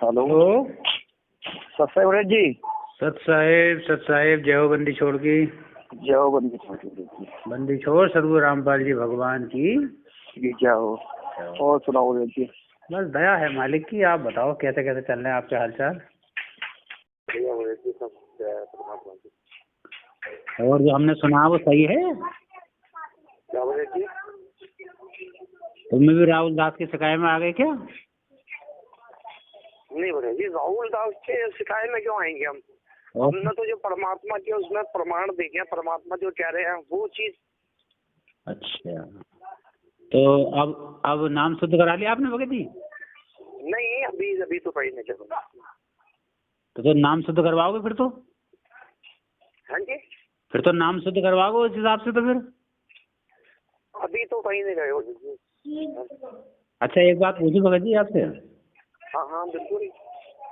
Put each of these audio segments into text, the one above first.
Hello. सत साहेब जी। सत साहेब जय हो बंदी छोड़ की। जय हो बंदी छोड़ की। बंदी छोड़ सदगुरु रामपाल जी भगवान की जय हो। और सुनाओ रेड जी। बस दया है मालिक की। आप बताओ कैसे कैसे चल रहे हैं आपके हालचाल। और जो हमने सुना वो सही है। क्या बोले जी? तुम भी राहुल दास की शिकायत में आ गए क्या? नहीं बोले जी, राहुल दास के शिकायत में क्यों आएंगे हम? हमने तो जो परमात्मा के उसमें प्रमाण देखे, परमात्मा जो कह रहे हैं वो चीज। अच्छा, तो अब नाम शुद्ध करा लिया आपने भगत जी? नहीं, अभी तो कहीं नहीं चलो। तो नाम शुद्ध करवाओगे फिर तो? हाँ जी, फिर तो नाम शुद्ध करवाओगे उस हिसाब से तो फिर। अभी तो कहीं नहीं गए हो जी। अच्छा, एक बात पूछी भगत जी आपसे। हाँ हाँ बिल्कुल।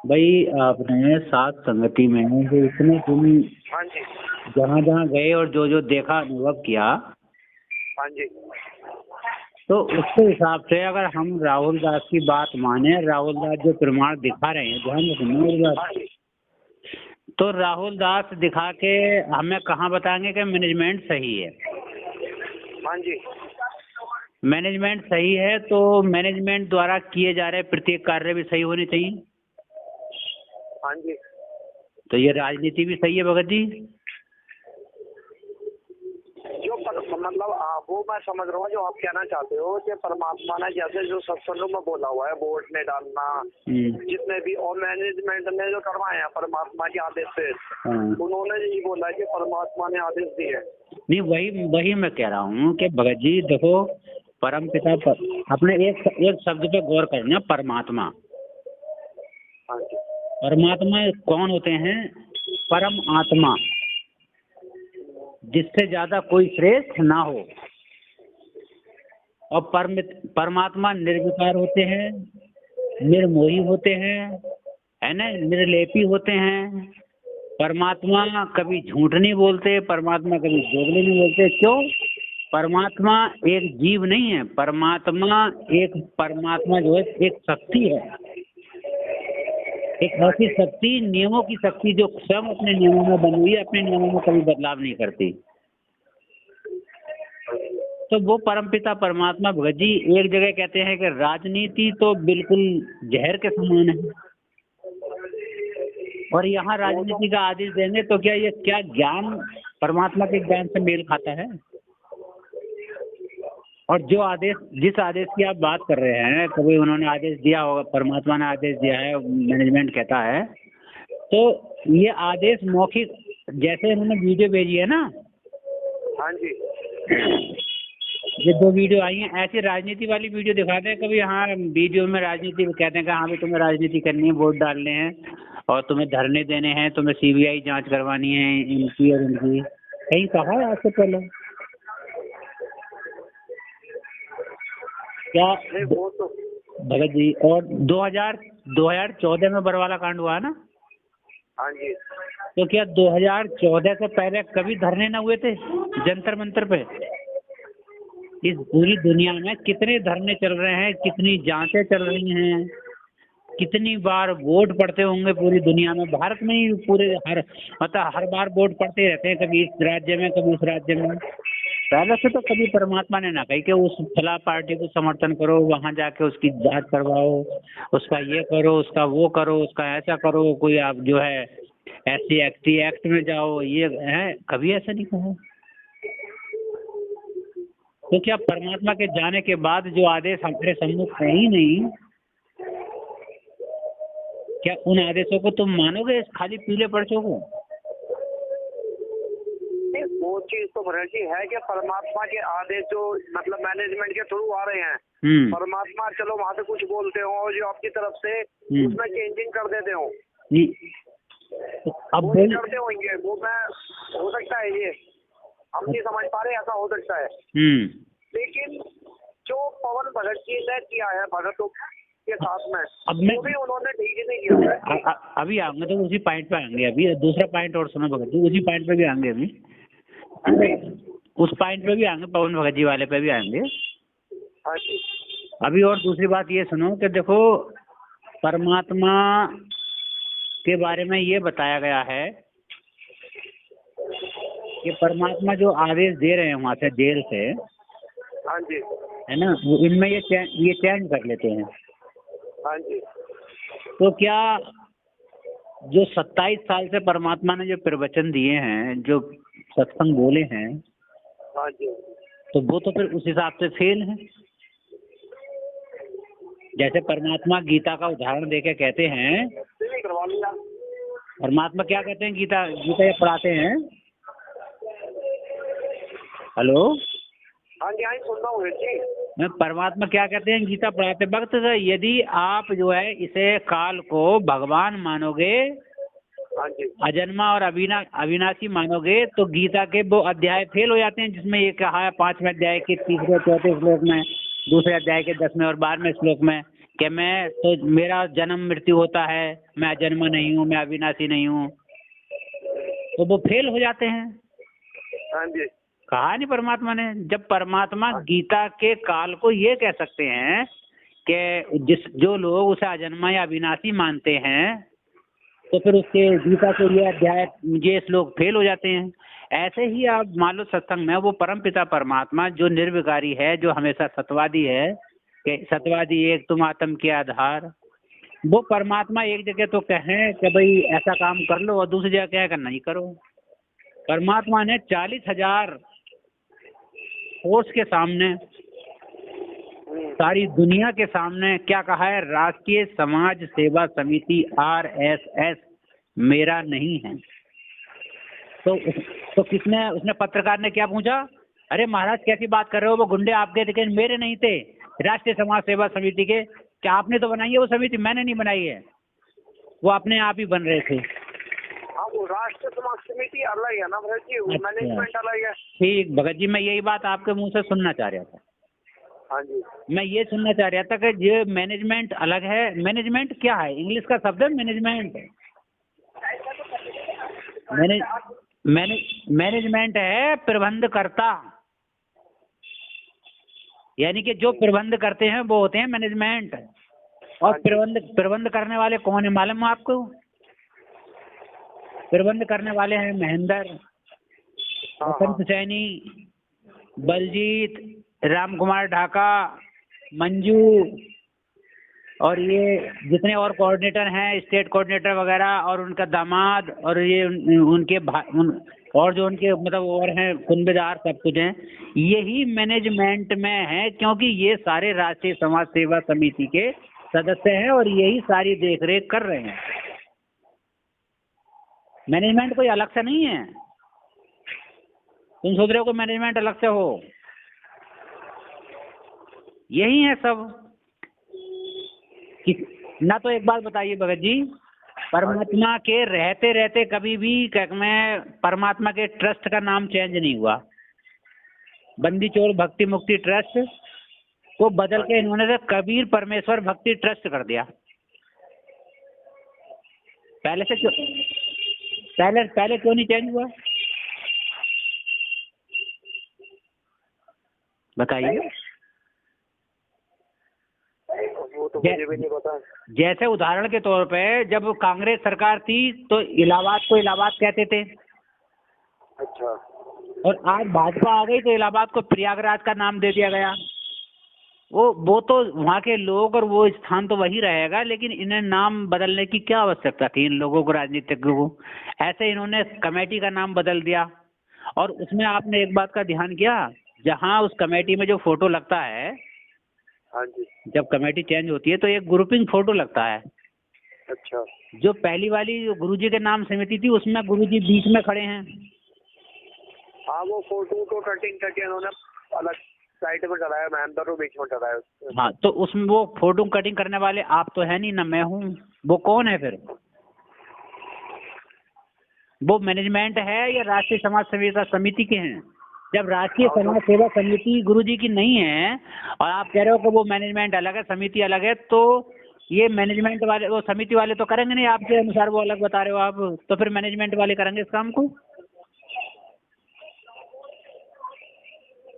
भाई आपने सात संगति में जो इतने तुम हाँ जी। जहाँ जहाँ गए और जो जो देखा अनुभव किया, हाँ जी। तो उसके हिसाब से अगर हम राहुल दास की बात माने, राहुल दास जो प्रमाण दिखा रहे हैं, ध्यान रखना मेरी बात, हाँ जी। तो राहुल दास दिखा के हमें कहाँ बताएंगे कि मैनेजमेंट सही है। हाँ जी। मैनेजमेंट सही है तो मैनेजमेंट द्वारा किए जा रहे प्रत्येक कार्य भी सही होने चाहिए। हाँ जी। तो ये राजनीति भी सही है भगत जी। जो मतलब वो मैं समझ रहा हूँ जो आप कहना चाहते हो कि परमात्मा ने जैसे जो सत्संगों में बोला हुआ है वोट में डालना, जितने भी और मैनेजमेंट ने जो करवाए हैं परमात्मा के आदेश से, उन्होंने यही बोला है कि परमात्मा ने आदेश दिए। नहीं, वही मैं कह रहा हूँ कि भगत जी देखो, परम पिता अपने एक शब्द पे गौर करना, परमात्मा। हाँ जी। परमात्मा कौन होते हैं? परम आत्मा, जिससे ज्यादा कोई श्रेष्ठ ना हो। और परमात्मा निर्विकार होते हैं, निर्मोही होते हैं, है ना, निर्लेपी होते हैं। परमात्मा कभी झूठ नहीं बोलते, परमात्मा कभी दोगले नहीं बोलते। क्यों? परमात्मा एक जीव नहीं है, परमात्मा जो है एक शक्ति है, एक ऐसी शक्ति, नियमों की शक्ति जो स्वयं अपने नियमों में बनी हुई है, अपने नियमों में कभी बदलाव नहीं करती। तो वो परमपिता परमात्मा भगत जी एक जगह कहते हैं कि राजनीति तो बिल्कुल जहर के समान है, और यहाँ राजनीति का आदेश देंगे तो क्या ज्ञान परमात्मा के ज्ञान से मेल खाता है? और जिस आदेश की आप बात कर रहे हैं, कभी उन्होंने आदेश दिया होगा, परमात्मा ने आदेश दिया है, मैनेजमेंट कहता है, तो ये आदेश मौखिक, जैसे उन्होंने वीडियो भेजी है ना। हाँ जी। ये 2 वीडियो आई हैं, ऐसी राजनीति वाली वीडियो दिखाते हैं कभी। हाँ, वीडियो में राजनीति कहते हैं कि हाँ भाई तुम्हें राजनीति करनी है, वोट डालने हैं और तुम्हें धरने देने हैं, तुम्हें सीबीआई जांच करवानी है इनकी और उनकी। कहीं कहा है आज से पहले क्या भगत जी? और 2014 में बरवाला कांड हुआ है ना। हाँ जी। तो क्या 2014 से पहले कभी धरने न हुए थे जंतर मंतर पे? इस पूरी दुनिया में कितने धरने चल रहे हैं, कितनी जांचें चल रही हैं, कितनी बार वोट पड़ते होंगे पूरी दुनिया में, भारत में ही पूरे हर बार वोट पड़ते रहते हैं, कभी इस राज्य में कभी उस राज्य में। पहले से तो कभी परमात्मा ने ना कही कि उस फला पार्टी को समर्थन करो, वहां जाके उसकी जांच करवाओ, उसका ये करो, उसका वो करो, उसका ऐसा करो, कोई आप जो है SC एक्ट में जाओ, ये है, कभी ऐसा नहीं कहा। तो क्या परमात्मा के जाने के बाद जो आदेश हमारे सम्मुख है ही नहीं, क्या उन आदेशों को तुम मानोगे खाली पीले पर्चों को? वो चीज तो भरती है कि परमात्मा के आदेश जो मतलब मैनेजमेंट के थ्रू आ रहे हैं, परमात्मा चलो वहाँ पे कुछ बोलते हो और जो आपकी तरफ से उसमें चेंजिंग कर देते हो, अब वो करते होंगे, वो मैं हो सकता है, ये हम नहीं समझ पा रहे, ऐसा हो सकता है। लेकिन जो पवन भगत जी ने किया है भगतों के साथ में, वो भी उन्होंने ठीक नहीं किया है। अभी आऊंगे तो उसी पॉइंट पे आएंगे। अभी दूसरा पॉइंट और सुनो भगत जी, उसी पॉइंट पे भी आएंगे। अभी उस पॉइंट पे भी आएंगे, पवन भगत जी वाले पे भी आएंगे। अभी और दूसरी बात ये सुनो कि देखो, परमात्मा के बारे में ये बताया गया है कि परमात्मा जो आदेश दे रहे हैं वहाँ से जेल से, हाँ जी, है ना, वो इनमें ये चेंज कर लेते हैं। हाँ जी, तो क्या जो 27 साल से परमात्मा ने जो प्रवचन दिए हैं, जो सत्संग बोले हैं, हाँ जी, तो वो तो फिर उस हिसाब से फेल है। जैसे परमात्मा गीता का उदाहरण देके कहते हैं, करवा लिया। परमात्मा क्या कहते हैं, गीता ये पढ़ाते हैं। हेलो, हाँ जी, हाँ जी, सुन रहा हूँ जी। मैं परमात्मा क्या कहते हैं गीता पढ़ाते वक्त, यदि आप जो है इसे काल को भगवान मानोगे, हाँ जी, अजन्मा और अविनाशी मानोगे, तो गीता के वो अध्याय फेल हो जाते हैं जिसमें ये कहा है 5वें अध्याय के 3 और 4 श्लोक में, दूसरे अध्याय के 10वें और 12वें श्लोक में कि मैं तो मेरा जन्म मृत्यु होता है, मैं अजन्मा नहीं हूँ, मैं अविनाशी नहीं हूँ, तो वो फेल हो जाते हैं। हाँ जी, कहा नहीं परमात्मा ने। जब परमात्मा गीता के काल को ये कह सकते हैं कि जो लोग उसे अजन्मा या अविनाशी मानते हैं, तो फिर उसके गीता के ये अध्याय ये श्लोक फेल हो जाते हैं। ऐसे ही आप मान लो सत्संग में वो परमपिता परमात्मा जो निर्विकारी है, जो हमेशा सत्यवादी है, कि सत्यवादी एक तुम आत्म के आधार, वो परमात्मा एक जगह तो कहें कि भाई ऐसा काम कर लो और दूसरी जगह कहें कि नहीं करो। परमात्मा ने 40,000 फोर्स के सामने, सारी दुनिया के सामने क्या कहा है, राष्ट्रीय समाज सेवा समिति RSS मेरा नहीं है। तो किसने, उसने पत्रकार ने क्या पूछा, अरे महाराज कैसी बात कर रहे हो, वो गुंडे आपके थे, मेरे नहीं थे, राष्ट्रीय समाज सेवा समिति के। क्या आपने तो बनाई है वो समिति? मैंने नहीं बनाई है, वो अपने आप ही बन रहे थे। हाँ, वो राष्ट्रीय समाज समिति अलग है ना भगत जी, वो मैनेजमेंट अलग है। ठीक भगत जी, मैं यही बात आपके मुंह से सुनना चाह रहा था। हाँ जी, मैं ये सुनना चाह रहा था कि ये मैनेजमेंट अलग है। मैनेजमेंट क्या है? इंग्लिश का शब्द है मैनेजमेंट। मैनेजमेंट है प्रबंधकर्ता, यानी कि जो प्रबंध करते हैं वो होते हैं मैनेजमेंट। और प्रबंध करने वाले कौन है मालूम है आपको? प्रबंध करने वाले हैं महेंद्र, बसंत सैनी, बलजीत, राम कुमार ढाका, मंजू, और ये जितने और कोऑर्डिनेटर हैं, स्टेट कोऑर्डिनेटर वगैरह, और उनका दामाद, और ये और जो उनके मतलब और हैं कुंभेदार, सब कुछ हैं, यही मैनेजमेंट में है, क्योंकि ये सारे राष्ट्रीय समाज सेवा समिति के सदस्य हैं और यही सारी देखरेख कर रहे हैं। मैनेजमेंट कोई अलग से नहीं है। तुम सोच रहे हो कि मैनेजमेंट अलग से हो, यही है सब। ना तो एक बात बताइए भगत जी, परमात्मा के रहते रहते कभी भी मैं परमात्मा के ट्रस्ट का नाम चेंज नहीं हुआ। बंदी चोर भक्ति मुक्ति ट्रस्ट को बदल के इन्होंने तो कबीर परमेश्वर भक्ति ट्रस्ट कर दिया। पहले से क्यों, पहले क्यों नहीं चेंज हुआ बताइए? वो तो मुझे भी नहीं पता। जैसे उदाहरण के तौर पे जब कांग्रेस सरकार थी तो इलाहाबाद को इलाहाबाद कहते थे। अच्छा। और आज भाजपा आ गई तो इलाहाबाद को प्रयागराज का नाम दे दिया गया। वो तो वहाँ के लोग और वो स्थान तो वही रहेगा, लेकिन इन्हें नाम बदलने की क्या आवश्यकता थी इन लोगों को, राजनीतिज्ञों को? ऐसे इन्होंने कमेटी का नाम बदल दिया। और उसमें आपने एक बात का ध्यान किया, जहाँ उस कमेटी में जो फोटो लगता है, हाँ जी, जब कमेटी चेंज होती है तो एक ग्रुपिंग फोटो लगता है। अच्छा। जो पहली वाली जो गुरुजी के नाम समिति थी उसमें गुरुजी बीच में खड़े हैं। हाँ, वो फोटो को कटिंग करके उन्होंने अलग साइड में कराया, महेंद्र को बीच में कराया। हाँ, तो उसमें वो फोटो कटिंग करने वाले आप तो है नहीं ना, मैं हूँ। वो कौन है फिर? वो मैनेजमेंट है या राष्ट्रीय समाज सेवा समिति के हैं? जब राष्ट्रीय समाज सेवा समिति गुरुजी की नहीं है और आप कह रहे हो कि वो मैनेजमेंट अलग है समिति अलग है, तो ये मैनेजमेंट वाले, वो समिति वाले तो करेंगे नहीं आपके अनुसार, वो अलग बता रहे हो आप, तो फिर मैनेजमेंट वाले करेंगे इस काम को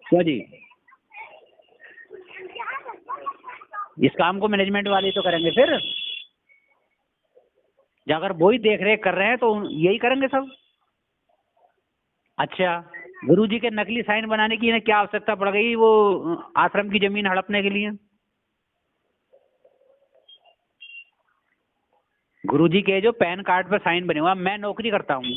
क्यों जी? इस काम को मैनेजमेंट वाले तो करेंगे फिर। जो अगर वही देख रेख कर रहे हैं तो यही करेंगे सब। अच्छा, गुरुजी के नकली साइन बनाने की इन्हें क्या आवश्यकता पड़ गई वो आश्रम की जमीन हड़पने के लिए? गुरुजी के जो पैन कार्ड पर साइन बने हुआ, मैं नौकरी करता हूँ,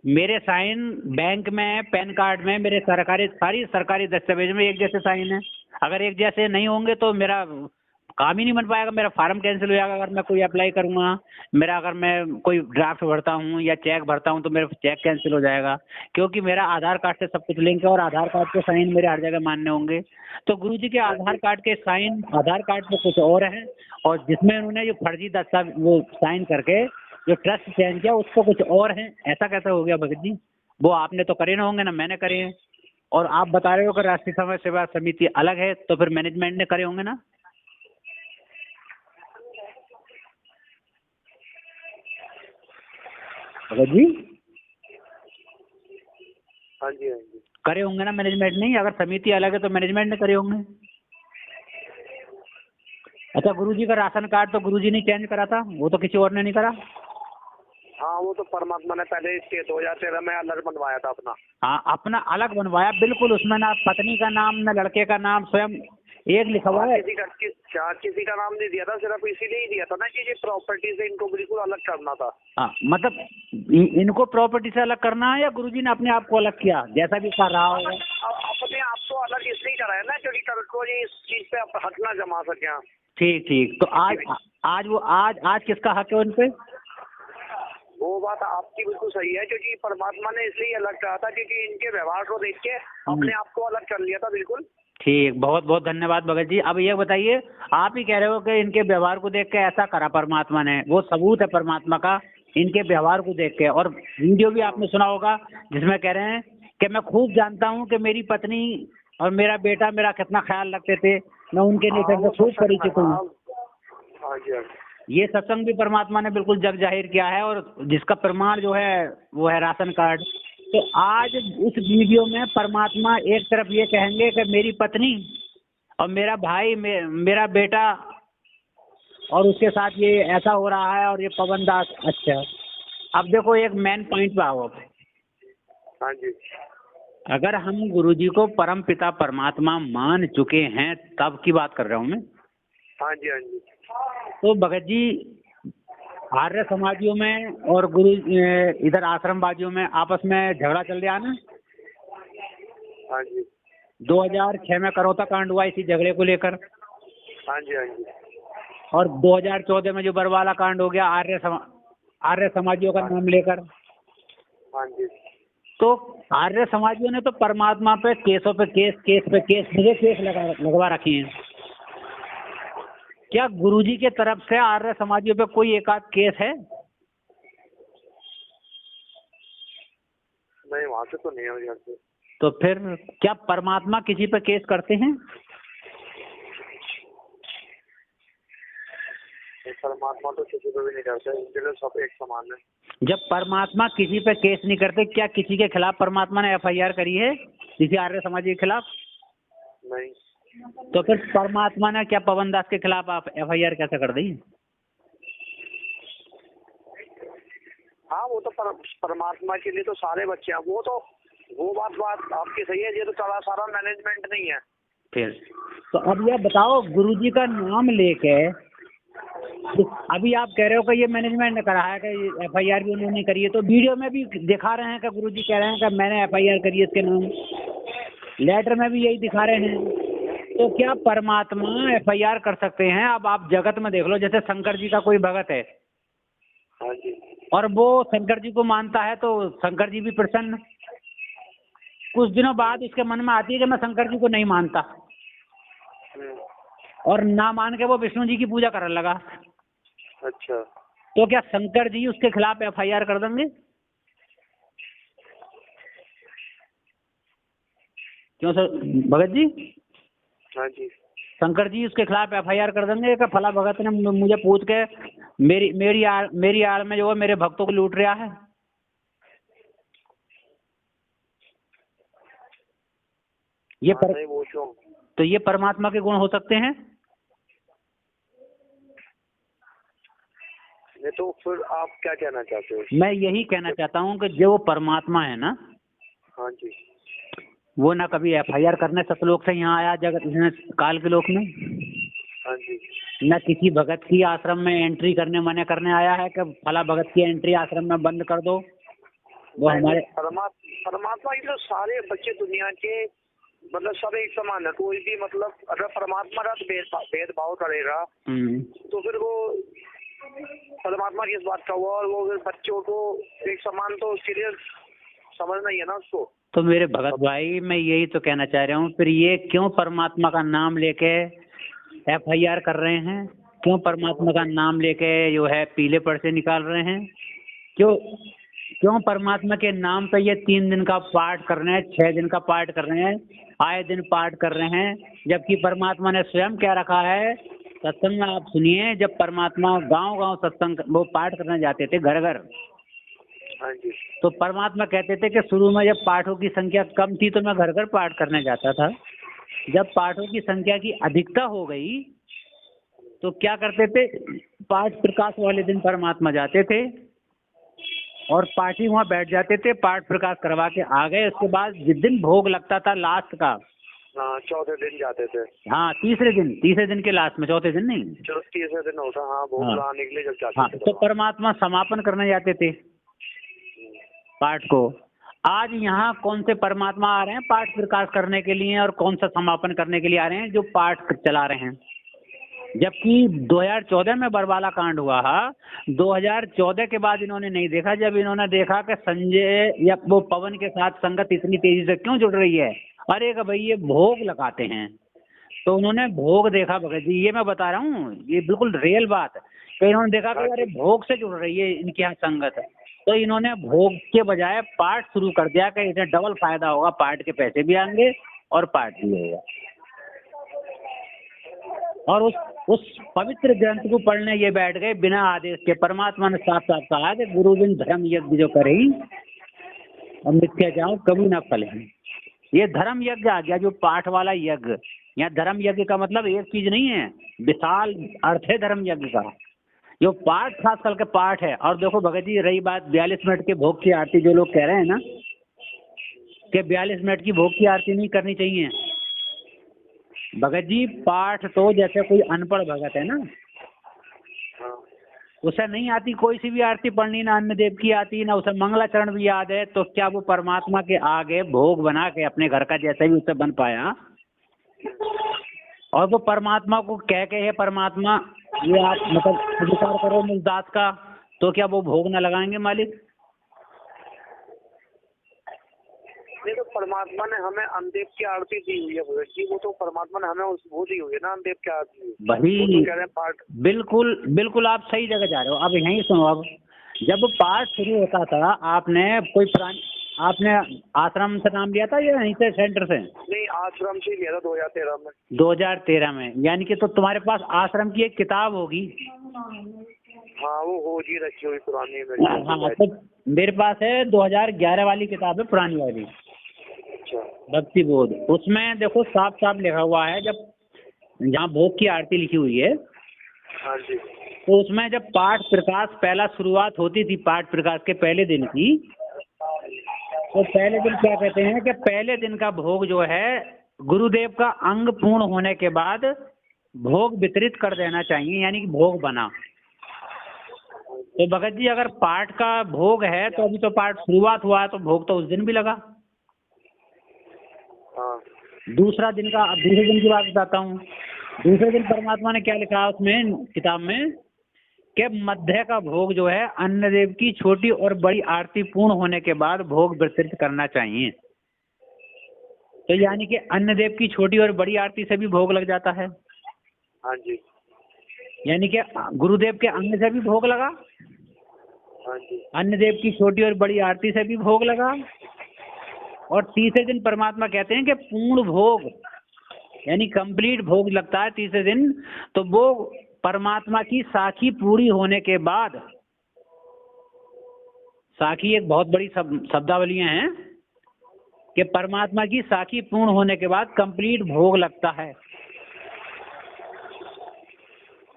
मेरे साइन बैंक में, पैन कार्ड में, मेरे सारी सरकारी दस्तावेज में एक जैसे साइन है। अगर एक जैसे नहीं होंगे तो मेरा काम ही नहीं बन पाएगा, मेरा फार्म कैंसिल हो जाएगा। अगर मैं कोई अप्लाई करूँगा, मेरा अगर मैं कोई ड्राफ्ट भरता हूँ या चेक भरता हूँ तो मेरा चेक कैंसिल हो जाएगा, क्योंकि मेरा आधार कार्ड से सब कुछ लिंक है और आधार कार्ड के साइन मेरे हर जगह मान्य होंगे। तो गुरुजी के आधार कार्ड के साइन आधार कार्ड पे कुछ और है, और जिसमें उन्होंने जो फर्जी दस्तावेज वो साइन करके जो ट्रस्ट चेंज किया उसको कुछ और है। ऐसा कैसे हो गया भगत जी? वो आपने तो करे ना होंगे, ना मैंने करे हैं। और आप बता रहे हो कि राष्ट्रीय समाज सेवा समिति अलग है, तो फिर मैनेजमेंट ने करे होंगे ना? भगत जी हाँ जी, हाँ जी। करे होंगे ना मैनेजमेंट ने? अगर समिति अलग है तो मैनेजमेंट ने करे होंगे। अच्छा, गुरुजी का राशन कार्ड तो गुरुजी ने चेंज करा था, वो तो किसी और ने नहीं करा? हाँ, वो तो परमात्मा ने पहले इसके 2013 में अलग बनवाया था अपना। हाँ, अपना अलग बनवाया बिल्कुल, उसमें ना पत्नी का नाम ना लड़के का नाम, स्वयं एक लिखा हुआ है। किसी का नाम नहीं दिया था, सिर्फ इसीलिए ही दिया था ना कि ये प्रॉपर्टी से इनको बिल्कुल अलग करना था। हाँ, मतलब इनको प्रॉपर्टी से अलग करना है या गुरुजी ने अपने आप को अलग किया, जैसा भी कर रहा होगा? अपने आप को अलग इसलिए करा है ना क्योंकि कल को ये इस चीज पे हक ना जमा सके। ठीक ठीक, तो आज किसका हक है उन पे? वो बात आपकी बिल्कुल सही है, क्योंकि परमात्मा ने इसलिए अलग कहा था क्योंकि इनके व्यवहार को देख के अपने आप को अलग कर लिया था। बिल्कुल ठीक, बहुत बहुत धन्यवाद भगत जी। अब ये बताइए, आप ही कह रहे हो कि इनके व्यवहार को देख के ऐसा करा परमात्मा ने, वो सबूत है परमात्मा का इनके व्यवहार को देख के। और वीडियो भी आपने सुना होगा जिसमें कह रहे हैं कि मैं खूब जानता हूँ कि मेरी पत्नी और मेरा बेटा मेरा कितना ख्याल रखते थे, मैं उनके नेचर से खूब परिचित हूँ। ये सत्संग भी परमात्मा ने बिल्कुल जग जाहिर किया है, और जिसका प्रमाण जो है वो है राशन कार्ड। तो आज उस वीडियो में परमात्मा एक तरफ ये कहेंगे कि मेरी पत्नी और मेरा भाई मेरा बेटा और उसके साथ ये ऐसा हो रहा है, और ये पवन दास। अच्छा, अब देखो एक मेन पॉइंट पे आओ। हाँ जी, अगर हम गुरुजी को परम पिता परमात्मा मान चुके हैं, तब की बात कर रहा हूँ मैं। हाँ जी, हाँ जी। तो भगत जी, आर्य समाजियों में और गुरु इधर आश्रमवादियों में आपस में झगड़ा चल रहा है ना? हाँ जी, 2006 में करौता कांड हुआ इसी झगड़े को लेकर। हाँ जी, हाँ जी। और 2014 में जो बरवाला कांड हो गया आर्य समाजियों का नाम लेकर। हाँ जी। तो आर्य समाजियों ने तो परमात्मा पे केसों पे केस मुझे केस लगवा रखी हैं। क्या गुरुजी के तरफ से आर्य समाजियों पे कोई एक आध केस है? नहीं, वहाँ से तो नहीं है यहाँ से। तो फिर क्या परमात्मा किसी पे केस करते हैं? परमात्मा तो किसी पे भी नहीं करता, इनके लिए सब एक समान है। जब परमात्मा किसी पे केस नहीं करते, क्या किसी के खिलाफ परमात्मा ने FIR करी है किसी आर्य समाजी के खिलाफ? नहीं। तो फिर परमात्मा ने क्या पवन दास के खिलाफ आप FIR कैसे कर दी? हाँ, वो तो परमात्मा के लिए तो सारे बच्चे हैं। वो बात आपकी सही है, ये तो सारा मैनेजमेंट नहीं है। फिर तो अब यह बताओ, गुरुजी का नाम लेके अभी आप कह रहे हो कि ये मैनेजमेंट ने करा है, कि FIR भी उन्होंने करी है, तो वीडियो में भी दिखा रहे हैं कि गुरुजी कह रहे हैं कि मैंने FIR करी है इसके नाम, लेटर में भी यही दिखा रहे हैं। तो क्या परमात्मा FIR कर सकते हैं? अब आप जगत में देख लो, जैसे शंकर जी का कोई भगत है। हाँ जी। और वो शंकर जी को मानता है तो शंकर जी भी प्रसन्न। कुछ दिनों बाद उसके मन में आती है कि मैं शंकर जी को नहीं मानता, और ना मान के वो विष्णु जी की पूजा करने लगा। अच्छा, तो क्या शंकर जी उसके खिलाफ FIR कर देंगे? क्यों सर भगत जी? हाँ जी। शंकर जी उसके खिलाफ FIR कर देंगे कि फला भगत ने मुझे पूछ के मेरी आड़ में जो है मेरे भक्तों को लूट रहा है। तो ये परमात्मा के गुण हो सकते हैं? नहीं तो फिर आप क्या कहना चाहते हो? मैं यही कहना चाहता हूँ कि जो परमात्मा है ना, हाँ जी। वो ना कभी FIR करने सतलोक से यहाँ आया जगत इसने काल के लोक में, हाँ जी। न किसी भगत की आश्रम में एंट्री करने मना करने आया है कि फला भगत की एंट्री आश्रम में बंद कर दो। वो हमारे परमात्मा की तो सारे बच्चे दुनिया के मतलब सब एक समान है। कोई भी मतलब अगर परमात्मा का भेदभाव करेगा तो फिर वो परमात्मा किस बात का हुआ, और वो बच्चों को एक समान तो सीरियस समझना ही है ना उसको। तो मेरे भगत भाई मैं यही तो कहना चाह रहा हूँ, फिर ये क्यों परमात्मा का नाम लेके FIR कर रहे हैं, क्यों परमात्मा का नाम लेके जो है पीले पर्चे निकाल रहे हैं, क्यों परमात्मा के नाम पे ये 3 दिन का पाठ कर रहे हैं, 6 दिन का पाठ कर रहे हैं, आए दिन पाठ कर रहे हैं, जबकि परमात्मा ने स्वयं क्या रखा है सत्संग में। आप सुनिए, जब परमात्मा गांव-गांव सत्संग वो पाठ करने जाते थे घर घर, हाँ जी। तो परमात्मा कहते थे कि शुरू में जब पाठों की संख्या कम थी तो मैं घर घर पाठ करने जाता था। जब पाठों की संख्या की अधिकता हो गई तो क्या करते थे, पाठ प्रकाश वाले दिन परमात्मा जाते थे और पाठी वहाँ बैठ जाते थे, पाठ प्रकाश करवा के आ गए। उसके बाद जिस दिन भोग लगता था लास्ट का, हाँ चौथे दिन जाते थे। हाँ तीसरे दिन के लास्ट में, चौथे दिन नहीं, तीसरे दिन होता। हाँ भोग लगाने के लिए जब जाते हाँ, थे तो परमात्मा समापन करने जाते थे पाठ को। आज यहाँ कौन से परमात्मा आ रहे हैं पाठ प्रकाश करने के लिए और कौन सा समापन करने के लिए आ रहे हैं जो पाठ चला रहे हैं? जबकि 2014 में बरवाला कांड हुआ है। 2014 के बाद इन्होंने नहीं देखा, जब इन्होंने देखा कि संजय या वो पवन के साथ संगत इतनी तेजी से क्यों जुड़ रही है, अरे कि भाई ये भोग लगाते हैं, तो उन्होंने भोग देखा भगत जी, ये मैं बता रहा हूँ, ये बिल्कुल रियल बात है। तो इन्होंने देखा कि अरे भोग से जुड़ रही है इनके यहाँ संगत, तो इन्होंने भोग के बजाय पाठ शुरू कर दिया कि इसे डबल फायदा होगा, पाठ के पैसे भी आएंगे और पाठ भी होगा। और उस पवित्र ग्रंथ को पढ़ने ये बैठ गए बिना आदेश के। परमात्मा ने साफ साफ कहा कि गुरु बिन धर्म यज्ञ जो करें और मिथ्या जाओ कभी ना फले। ये धर्म यज्ञ आ गया, जो पाठ वाला यज्ञ। यहाँ धर्म यज्ञ का मतलब एक चीज नहीं है, विशाल अर्थ है धर्म यज्ञ का। जो पाठ खास करके पाठ है। और देखो भगत जी, रही बात 42 मिनट के भोग की आरती, जो लोग कह रहे हैं ना कि 42 मिनट की भोग की आरती नहीं करनी चाहिए, भगत जी पाठ तो जैसे कोई अनपढ़ भगत है ना, उसे नहीं आती कोई सी भी आरती पढ़नी, ना अन्य देव की आती, ना उसे मंगलाचरण भी याद है, तो क्या वो परमात्मा के आगे भोग बना के अपने घर का जैसे भी उसे बन पाया? और वो परमात्मा को कह के है परमात्मा ये आप मतलब विचार करो मुल्दास का, तो क्या वो भोग न लगाएंगे मालिक? नहीं तो परमात्मा ने हमें अनदेव की आरती दी हुई है भगत जी, वो तो परमात्मा ने हमें वो दी हुई है ना अनदेव की आरती। वही कह रहे हैं पाठ। बिल्कुल बिल्कुल आप सही जगह जा रहे हो। अब यहीं सुनो, अब जब पाठ शुरू होता था आपने कोई पुरानी, आपने आश्रम से नाम लिया था या यहीं से सेंटर से? नहीं आश्रम से लिया था 2013 में। 2013 में, यानी कि तो तुम्हारे पास आश्रम की एक किताब होगी। हाँ वो हो जी रखी हुई पुरानी में। हाँ तो मेरे पास है 2011 वाली किताब है, पुरानी वाली, भक्ति बोध। उसमें देखो साफ साफ लिखा हुआ है, जब जहाँ भोग की आरती लिखी हुई है, हाँ जी, तो उसमें जब पाठ प्रकाश पहला शुरुआत होती थी पाठ प्रकाश के पहले दिन की, तो पहले दिन क्या कहते हैं कि पहले दिन का भोग जो है गुरुदेव का अंग पूर्ण होने के बाद भोग वितरित कर देना चाहिए, यानी कि भोग बना। तो भगत जी अगर पाठ का भोग है तो अभी तो पाठ शुरुआत हुआ है, तो भोग तो उस दिन भी लगा। दूसरा दिन का, अब दूसरे दिन की बात बताता हूँ। दूसरे दिन परमात्मा ने क्या लिखा है उसमें किताब में कि मध्य का भोग जो है अन्न देव की छोटी और बड़ी आरती पूर्ण होने के बाद भोग वितरित करना चाहिए। तो यानी कि अन्न देव की छोटी और बड़ी आरती से भी भोग लग जाता है। हाँ जी, यानी कि गुरुदेव के अंग से भी भोग लगा, हाँ जी, अन्न देव की छोटी और बड़ी आरती से भी भोग लगा, और तीसरे दिन परमात्मा कहते हैं कि पूर्ण भोग यानी कंप्लीट भोग लगता है तीसरे दिन। तो वो परमात्मा की साखी पूरी होने के बाद, साखी एक बहुत बड़ी शब्दावलियां हैं कि परमात्मा की साखी पूर्ण होने के बाद कंप्लीट भोग लगता है।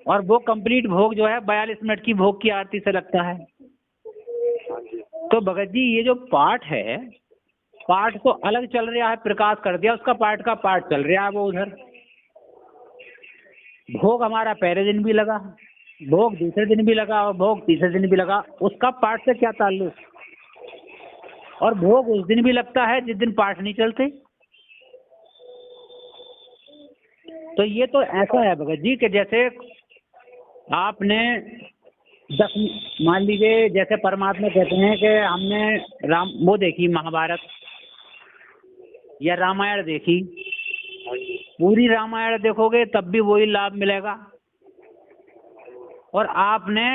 और वो कंप्लीट भोग जो है 42 मिनट की भोग की आरती से लगता है। हाँ जी। तो भगत जी ये जो पाठ है, पाठ तो अलग चल रहा है, प्रकाश कर दिया उसका, पाठ का पाठ चल रहा है वो उधर। भोग हमारा पहले दिन भी लगा, भोग दूसरे दिन भी लगा और भोग तीसरे दिन भी लगा, उसका पाठ से क्या ताल्लुक? और भोग उस दिन भी लगता है जिस दिन पाठ नहीं चलते। तो ये तो ऐसा है भगत जी कि जैसे आपने 10, मान लीजिए जैसे परमात्मा कहते हैं कि हमने राम वो देखी महाभारत या रामायण देखी, पूरी रामायण देखोगे तब भी वही लाभ मिलेगा। और आपने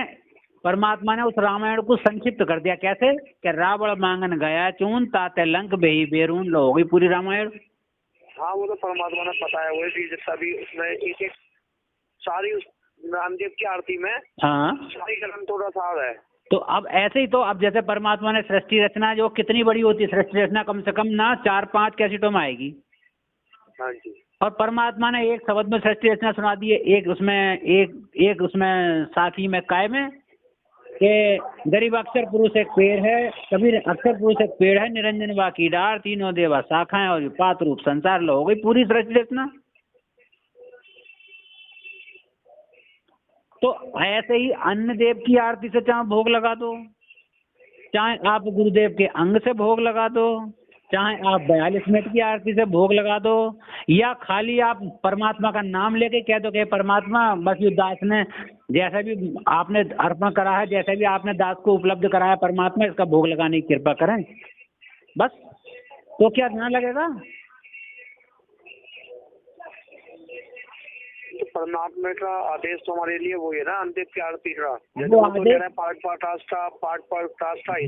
परमात्मा ने उस रामायण को संक्षिप्त कर दिया, कैसे कि रावण मांगन गया चून ताते लंक बेही बेरून, लो हो गई पूरी रामायण। हाँ वो तो परमात्मा ने बताया हुआ है कि जितना भी उसमें एक एक सारी उस रामदेव की आरती में हाँ, सारी ग्रंथों का सार है। तो अब ऐसे ही तो अब जैसे परमात्मा ने सृष्टि रचना, जो कितनी बड़ी होती है सृष्टि रचना, कम से कम ना 4-5 कैसेटों में आएगी। हाँ जी। और परमात्मा ने एक शब्द में सृष्टि रचना सुना दी है, एक उसमें साखी में काय में कि गरीब अक्षर पुरुष एक पेड़ है, कबीर अक्षर पुरुष एक पेड़ है, निरंजन बाकी डार, तीनों देवा शाखाएं और पात रूप संसार, लो हो गई पूरी सृष्टि रचना। तो ऐसे ही अन्य देव की आरती से चाहे भोग लगा दो, चाहे आप गुरुदेव के अंग से भोग लगा दो, चाहे आप 42 मिनट की आरती से भोग लगा दो, या खाली आप परमात्मा का नाम लेके कह दो कि परमात्मा बस ये दास ने जैसा भी आपने अर्पण करा है, जैसा भी आपने दास को उपलब्ध कराया, परमात्मा इसका भोग लगाने की कृपा करें, बस। तो क्या ध्यान लगेगा? तो परमात्मा का आदेश तो हमारे लिए वो है ना, अंतिम की आरती का, वो आदेश, पाठ आस्था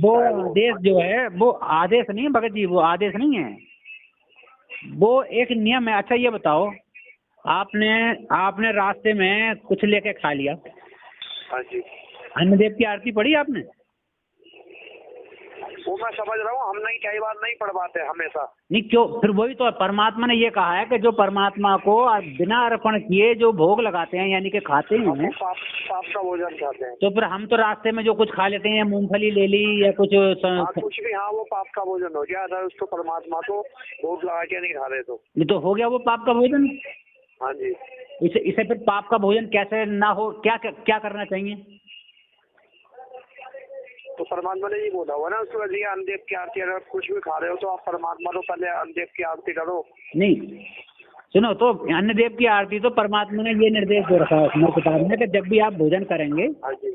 वो आदेश जो है वो आदेश नहीं है भगत जी, वो आदेश नहीं है, वो एक नियम है। अच्छा ये बताओ, आपने रास्ते में कुछ लेके खा लिया, हाँ जी, अन्य देव की आरती पढ़ी आपने? वो मैं समझ रहा हूँ, हम नहीं कई बार नहीं पढ़ पाते हमेशा। नहीं क्यों? फिर वही तो परमात्मा ने ये कहा है कि जो परमात्मा को बिना अर्पण किए जो भोग लगाते हैं यानी कि खाते हैं, पाप का भोजन खाते हैं। तो फिर हम तो रास्ते में जो कुछ खा लेते हैं, मूंगफली ले ली या कुछ कुछ भी, हाँ वो पाप का भोजन हो गया, अगर उसको परमात्मा को भोग लगा के नहीं खा रहे तो ये तो हो गया वो पाप का भोजन। हाँ जी। इसे फिर पाप का भोजन कैसे ना हो, क्या करना चाहिए? तो परमात्मा ने ये बोला हुआ ना उसके बाद, अन्नदेव की आरती अगर कुछ भी खा रहे हो तो आप परमात्मा को पहले अन्नदेव की आरती करो। नहीं सुनो, तो अन्न देव की आरती तो परमात्मा ने ये निर्देश दे रखा है उसमें किताब में कि जब भी आप भोजन करेंगे हाँ जी।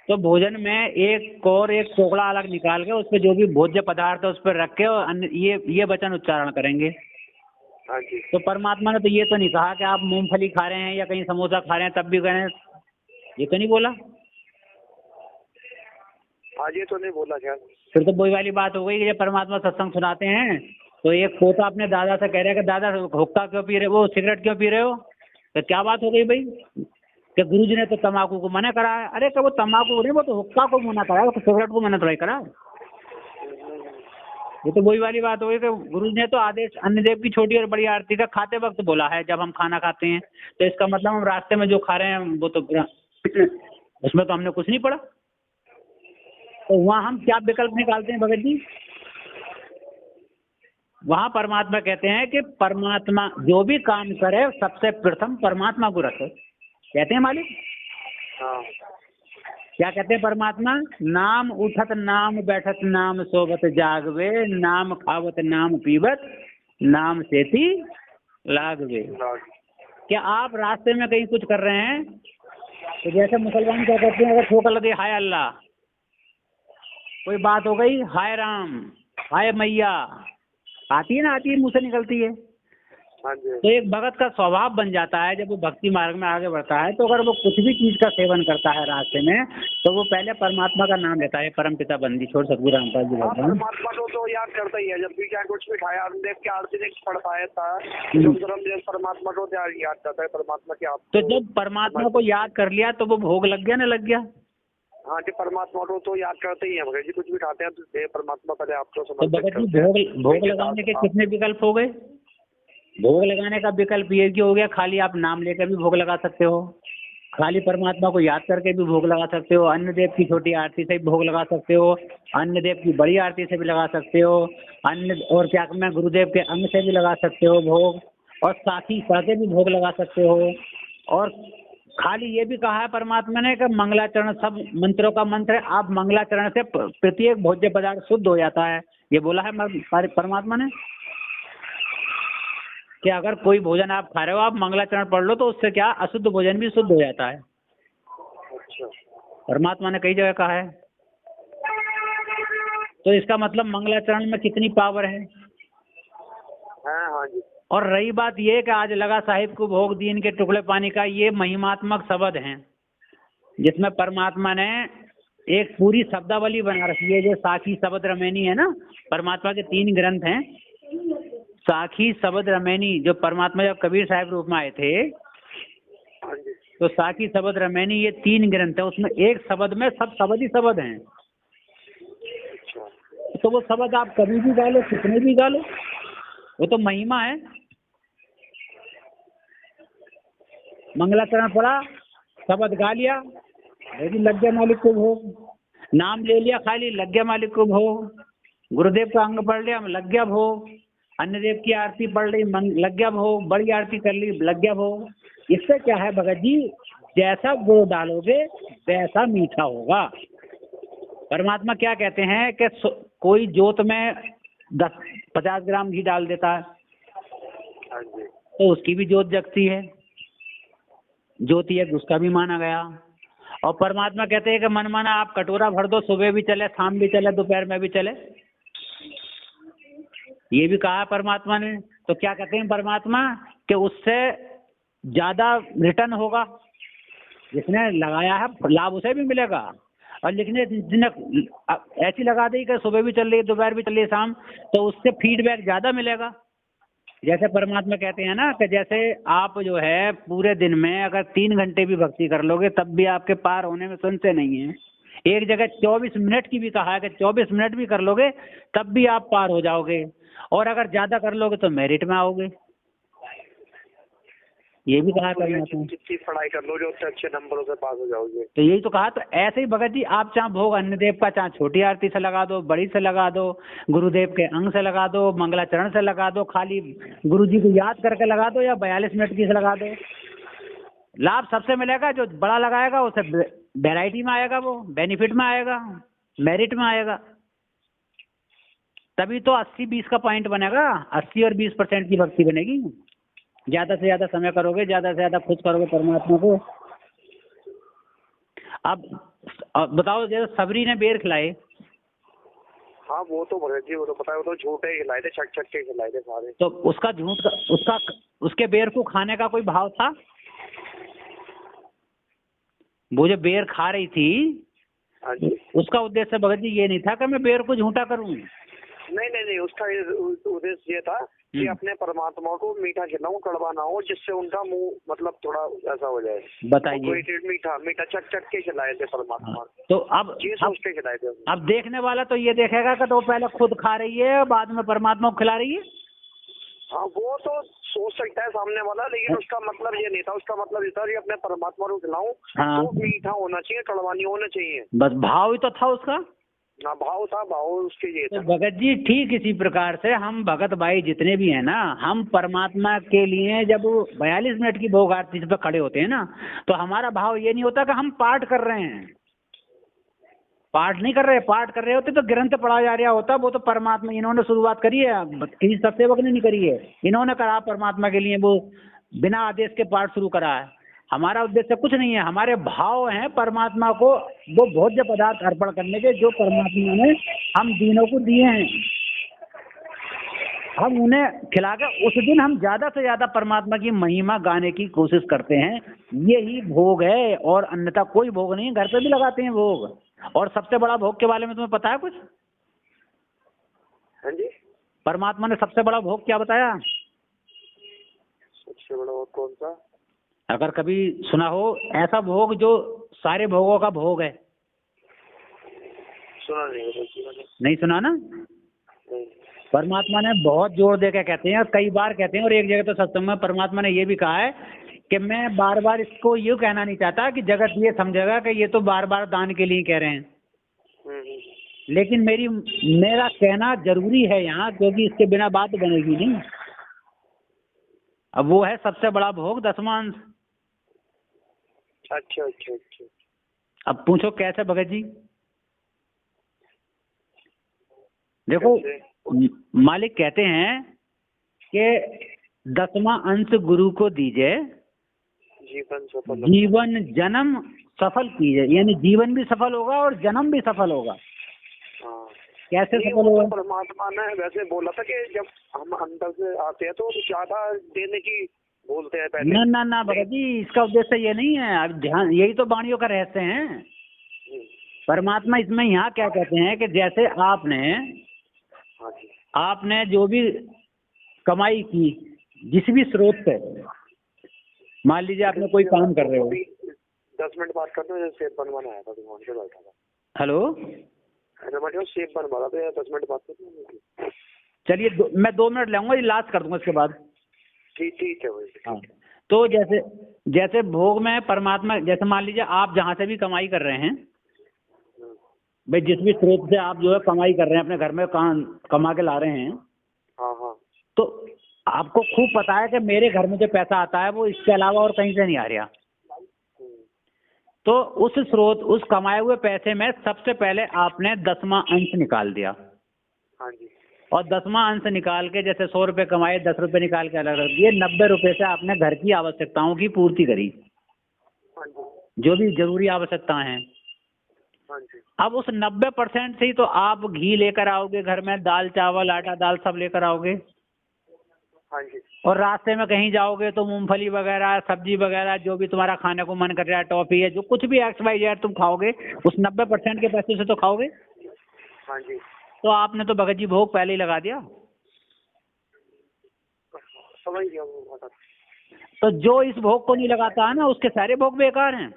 तो भोजन में एक टोकरा अलग निकाल के उस पर जो भी भोज्य पदार्थ है उस पर रख के और ये वचन उच्चारण करेंगे। हाँ जी। तो परमात्मा ने तो ये तो नहीं कहा कि आप मूंगफली खा रहे हैं या कहीं समोसा खा रहे हैं तब भी करें, ये तो नहीं बोला। आज ये तो नहीं बोला क्या? फिर तो वही वाली बात हो गई कि जब परमात्मा सत्संग सुनाते हैं तो एक पोता अपने दादा से कह रहा है कि दादा हुक्का क्यों पी रहे हो, सिगरेट क्यों पी रहे हो? तो क्या बात हो गई भाई कि गुरुजी ने तो तम्बाकू को मना करा है। अरे क्या वो तम्बाकू नहीं, वो तो हुक्का को मना करा है, वो तो सिगरेट को मना थोड़ा करा। ये तो वही वाली बात हो गई कि गुरुजी ने तो आदेश अन्नदेव की छोटी और बड़ी आरती का खाते वक्त बोला है, जब हम खाना खाते हैं। तो इसका मतलब हम रास्ते में जो खा रहे हैं वो तो उसमें तो हमने कुछ नहीं पढ़ा। तो वहाँ हम क्या विकल्प निकालते हैं भगत जी? वहाँ परमात्मा कहते हैं कि परमात्मा जो भी काम करे सबसे प्रथम परमात्मा को रखे, कहते हैं मालिक। हाँ। क्या कहते हैं परमात्मा? नाम उठत नाम बैठत नाम सोबत जागवे, नाम खावत नाम पीवत नाम सेती लागवे। क्या आप रास्ते में कहीं कुछ कर रहे हैं तो जैसे मुसलमान क्या कहते हैं, अगर ठोकर लगे हाय अल्लाह, कोई बात हो गई हाय राम, हाय मैया, आती है ना, आती है, मुंह से निकलती है। हाँ जी। तो एक भगत का स्वभाव बन जाता है जब वो भक्ति मार्ग में आगे बढ़ता है, तो अगर वो कुछ भी चीज का सेवन करता है रास्ते में तो वो पहले परमात्मा का नाम लेता है। परम पिता बंदी छोड़ सतगुरु रामपाल जी बोलते हैं। परमात्मा तो याद करता ही है, जब भी क्या कुछ भी खाया, अन्नदेव की आरती नहीं पढ़ पाया था तो परमात्मा को याद करता है, परमात्मा की आरती। तो जब परमात्मा को याद कर लिया तो वो भोग लग गया ना, लग गया। हाँ जी, परमात्मा को तो याद करते ही है भगत जी, कुछ भी खाते हैं तो परमात्मा पहले आपको तो भगत जी भोग लगाने के कितने विकल्प हो गए? भोग लगाने का विकल्प ये कि हो गया खाली आप नाम लेकर भी भोग लगा सकते हो, खाली परमात्मा को याद करके भी भोग लगा सकते हो, अन्य देव की छोटी आरती से भी भोग लगा सकते हो, अन्य देव की बड़ी आरती से भी लगा सकते हो, अन्य और क्या मैं गुरुदेव के अंग से भी लगा सकते हो भोग, और साथी करके भी भोग लगा सकते हो। और खाली ये भी कहा है परमात्मा ने कि मंगलाचरण सब मंत्रों का मंत्र है, आप मंगलाचरण से प्रत्येक भोज्य पदार्थ शुद्ध हो जाता है, ये बोला है परमात्मा ने कि अगर कोई भोजन आप खा रहे हो, आप मंगलाचरण पढ़ लो तो उससे क्या अशुद्ध भोजन भी शुद्ध हो जाता है। अच्छा। परमात्मा ने कई जगह कहा है। तो इसका मतलब मंगलाचरण में कितनी पावर है। हाँ जी। और रही बात ये कि आज लगा साहिब को भोग दीन के टुकड़े पानी का, ये महिमात्मक शब्द हैं जिसमें परमात्मा ने एक पूरी शब्दावली बना रखी है, जो साखी शब्द रमैनी है ना, परमात्मा के 3 ग्रंथ हैं, साखी शब्द रमैनी, जो परमात्मा जब कबीर साहब रूप में आए थे तो साखी शब्द रमैनी ये 3 ग्रंथ है, उसमें एक शब्द में सब शब्द ही शब्द हैं। तो वो शब्द आप कभी भी गा लो, कितने भी गा लो, वो तो महिमा है। मंगलाचरण पढ़ा, शब्द गा लिया, लेकिन लग गया मालिक को भोग, नाम ले लिया खाली, लग गया मालिक को भोग, गुरुदेव का अंग पढ़ लिया, लग गया भोग, अन्य देव की आरती पढ़ ली, लग गया भोग, बड़ी आरती कर ली, लग गया भोग। इससे क्या है भगत जी, जैसा गुड़ डालोगे वैसा मीठा होगा। परमात्मा क्या कहते हैं कि कोई जोत में 50 ग्राम घी डाल देता है तो उसकी भी जोत जगती है, ज्योति है उसका भी माना गया। और परमात्मा कहते हैं कि मन माना आप कटोरा भर दो, सुबह भी चले, शाम भी चले, दोपहर में भी चले, ये भी कहा परमात्मा ने। तो क्या कहते हैं परमात्मा कि उससे ज्यादा रिटर्न होगा, जिसने लगाया है लाभ उसे भी मिलेगा, और लिखने जिसने ऐसी लगा दी कि सुबह भी चल रही है, दोपहर भी चल रही है, शाम, तो उससे फीडबैक ज्यादा मिलेगा। जैसे परमात्मा कहते हैं ना कि जैसे आप जो है पूरे दिन में अगर 3 घंटे भी भक्ति कर लोगे तब भी आपके पार होने में सुनते नहीं है। एक जगह 24 मिनट की भी कहा है कि 24 मिनट भी कर लोगे तब भी आप पार हो जाओगे, और अगर ज्यादा कर लोगे तो मेरिट में आओगे, ये भी कहा परमात्मा। जितनी पढ़ाई कर लो जो अच्छे नंबरों से पास हो जाओगे। तो यही तो कहा। तो ऐसे ही भगत जी आप चाहे भोग अन्य देव का चाहे छोटी आरती से लगा दो, बड़ी से लगा दो, गुरुदेव के अंग से लगा दो, मंगलाचरण से लगा दो, खाली गुरु जी को याद करके लगा दो, या 42 मिनट की से लगा दो, लाभ सबसे मिलेगा। जो बड़ा लगाएगा उसे वैरायटी में आएगा, वो बेनिफिट में आएगा, मेरिट में आएगा। तभी तो 80-20 का पॉइंट बनेगा, 80 और 20% की भक्ति बनेगी। ज्यादा से ज्यादा समय करोगे, ज्यादा से ज्यादा खुश करोगे परमात्मा को। अब बताओ, जैसे सबरी ने बेर खिलाए, हाँ वो तो भगत जी वो तो पता है, वो तो झूठे खिलाए थे, छक छक के खिलाए थे सारे। तो उसका झूठ का उसके बेर को खाने का कोई भाव था? वो जो बेर खा रही थी, हाँ जी, उसका उद्देश्य भगत जी ये नहीं था कि मैं बेर को झूठा करूं। नहीं, उसका उद्देश्य ये था कि अपने परमात्मा को मीठा खिलाऊं, कड़वा ना हो, जिससे उनका मुंह मतलब थोड़ा ऐसा हो जाए। बताइए, मीठा चट चट के खिलाए थे परमात्मा। तो अब ये सोच के खिलाए थे। अब देखने वाला तो ये देखेगा कि तो पहले खुद खा रही है बाद में परमात्मा को खिला रही है। हाँ वो तो सोच सकता है सामने वाला, लेकिन उसका मतलब ये नहीं था। उसका मतलब ये था कि अपने परमात्मा को खिलाऊं तो मीठा होना चाहिए, कड़वा नहीं होना चाहिए। बस भाव ही तो था उसका। ना भाव था, भाव उसके ये था। तो भगत जी ठीक इसी प्रकार से हम भगत भाई जितने भी हैं ना, हम परमात्मा के लिए जब 42 मिनट की भोग आरती पे खड़े होते हैं ना, तो हमारा भाव ये नहीं होता कि हम पाठ कर रहे हैं। पाठ नहीं कर रहे, पाठ कर रहे होते तो ग्रंथ पढ़ा जा रहा होता। वो तो परमात्मा, इन्होंने शुरुआत करी है, किसी सत्सेवक ने नहीं करी है, इन्होंने करा परमात्मा के लिए, वो बिना आदेश के पाठ शुरू करा है। हमारा उद्देश्य कुछ नहीं है, हमारे भाव हैं परमात्मा को वो भोज्य पदार्थ अर्पण करने के, जो परमात्मा ने हम दीनों को दिए हैं, हम उन्हें खिलाकर उस दिन हम ज्यादा से ज्यादा परमात्मा की महिमा गाने की कोशिश करते हैं। यही भोग है, और अन्यथा कोई भोग नहीं। घर पे भी लगाते हैं भोग। और सबसे बड़ा भोग के बारे में तुम्हें पता है कुछ? हाँ जी, परमात्मा ने सबसे बड़ा भोग क्या बताया? सबसे बड़ा भोग कौन सा? अगर कभी सुना हो ऐसा भोग जो सारे भोगों का भोग है। सुना नहीं सुना ना? नहीं। परमात्मा ने बहुत जोर देकर कहते हैं, कई बार कहते हैं, और एक जगह तो सत्संग में परमात्मा ने ये भी कहा है कि मैं बार बार इसको यूँ कहना नहीं चाहता कि जगत ये समझेगा कि ये तो बार बार दान के लिए कह रहे हैं, लेकिन मेरा कहना जरूरी है यहाँ, क्योंकि इसके बिना बात बनेगी नहीं। अब वो है सबसे बड़ा भोग दशमांश। अच्छा अच्छा अच्छा। अब पूछो कैसे भगत जी? देखो, मालिक कहते हैं कि 10वां अंश गुरु को दीजिए, जीवन जन्म सफल कीजिए, यानी जीवन भी सफल होगा और जन्म भी सफल होगा। हाँ। कैसे सफल होगा? परमात्मा ने वैसे बोला था कि जब हम अंदर से आते हैं तो ज्यादा देने की बोलते हैं पहले। ना ना ना भगत जी, इसका उद्देश्य ये नहीं है। अब ध्यान, यही तो वाणियों का रहस्य है। परमात्मा इसमें यहाँ क्या कहते हैं कि जैसे आपने जो भी कमाई की, जिस भी स्रोत से, मान लीजिए आपने कोई काम कर रहे हो। 10 मिनट बात करते हैं, सेब बनवाना आया था, दुकान पे बैठा था। हेलो, सेब बनवा रहा था, 10 मिनट बात करते हैं। चलिए मैं 2 मिनट लूंगा, ये लास्ट कर दूंगा इसके बाद। ठीक है भाई। हाँ, तो जैसे भोग में परमात्मा, जैसे मान लीजिए आप जहाँ से भी कमाई कर रहे हैं भाई, जिस भी स्रोत से आप जो है कमाई कर रहे हैं, अपने घर में कमा के ला रहे हैं, हाँ हाँ, तो आपको खूब पता है कि मेरे घर में जो पैसा आता है वो इसके अलावा और कहीं से नहीं आ रहा। तो उस स्रोत, उस कमाए हुए पैसे में सबसे पहले आपने 10वां अंश निकाल दिया। हाँ जी। और 10वां अंश निकाल के, जैसे 100 रुपये कमाए, 10 रुपये निकाल के अलग रख दिए, 90 रुपये से आपने घर की आवश्यकताओं की पूर्ति करी, हाँ जी, जो भी जरूरी आवश्यकताएं हैं। हाँ जी। अब उस 90% से ही तो आप घी लेकर आओगे घर में, दाल चावल आटा दाल सब लेकर आओगे। हाँ जी। और रास्ते में कहीं जाओगे तो मूंगफली वगैरह, सब्जी वगैरह, जो भी तुम्हारा खाने को मन कर रहा है, टॉफी है, जो कुछ भी XYZ तुम खाओगे, उस 90% के पैसे से तो खाओगे। हाँ जी। तो आपने तो भगत जी भोग पहले ही लगा दिया। समझ गया वो बात। तो जो इस भोग को नहीं लगाता है ना, उसके सारे भोग बेकार हैं।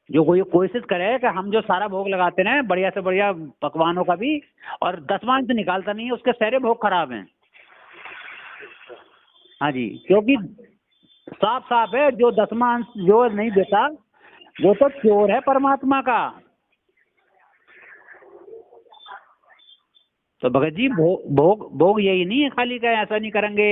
जो कोई कोशिश करे कि हम जो सारा भोग लगाते हैं बढ़िया से बढ़िया पकवानों का भी, और 10वां अंश निकालता नहीं है, उसके सारे भोग खराब हैं। हाँ जी, क्योंकि साफ साफ है, जो 10वां अंश जो नहीं देता वो तो चोर है परमात्मा का। तो भगत जी भोग यही नहीं है खाली का ऐसा नहीं करेंगे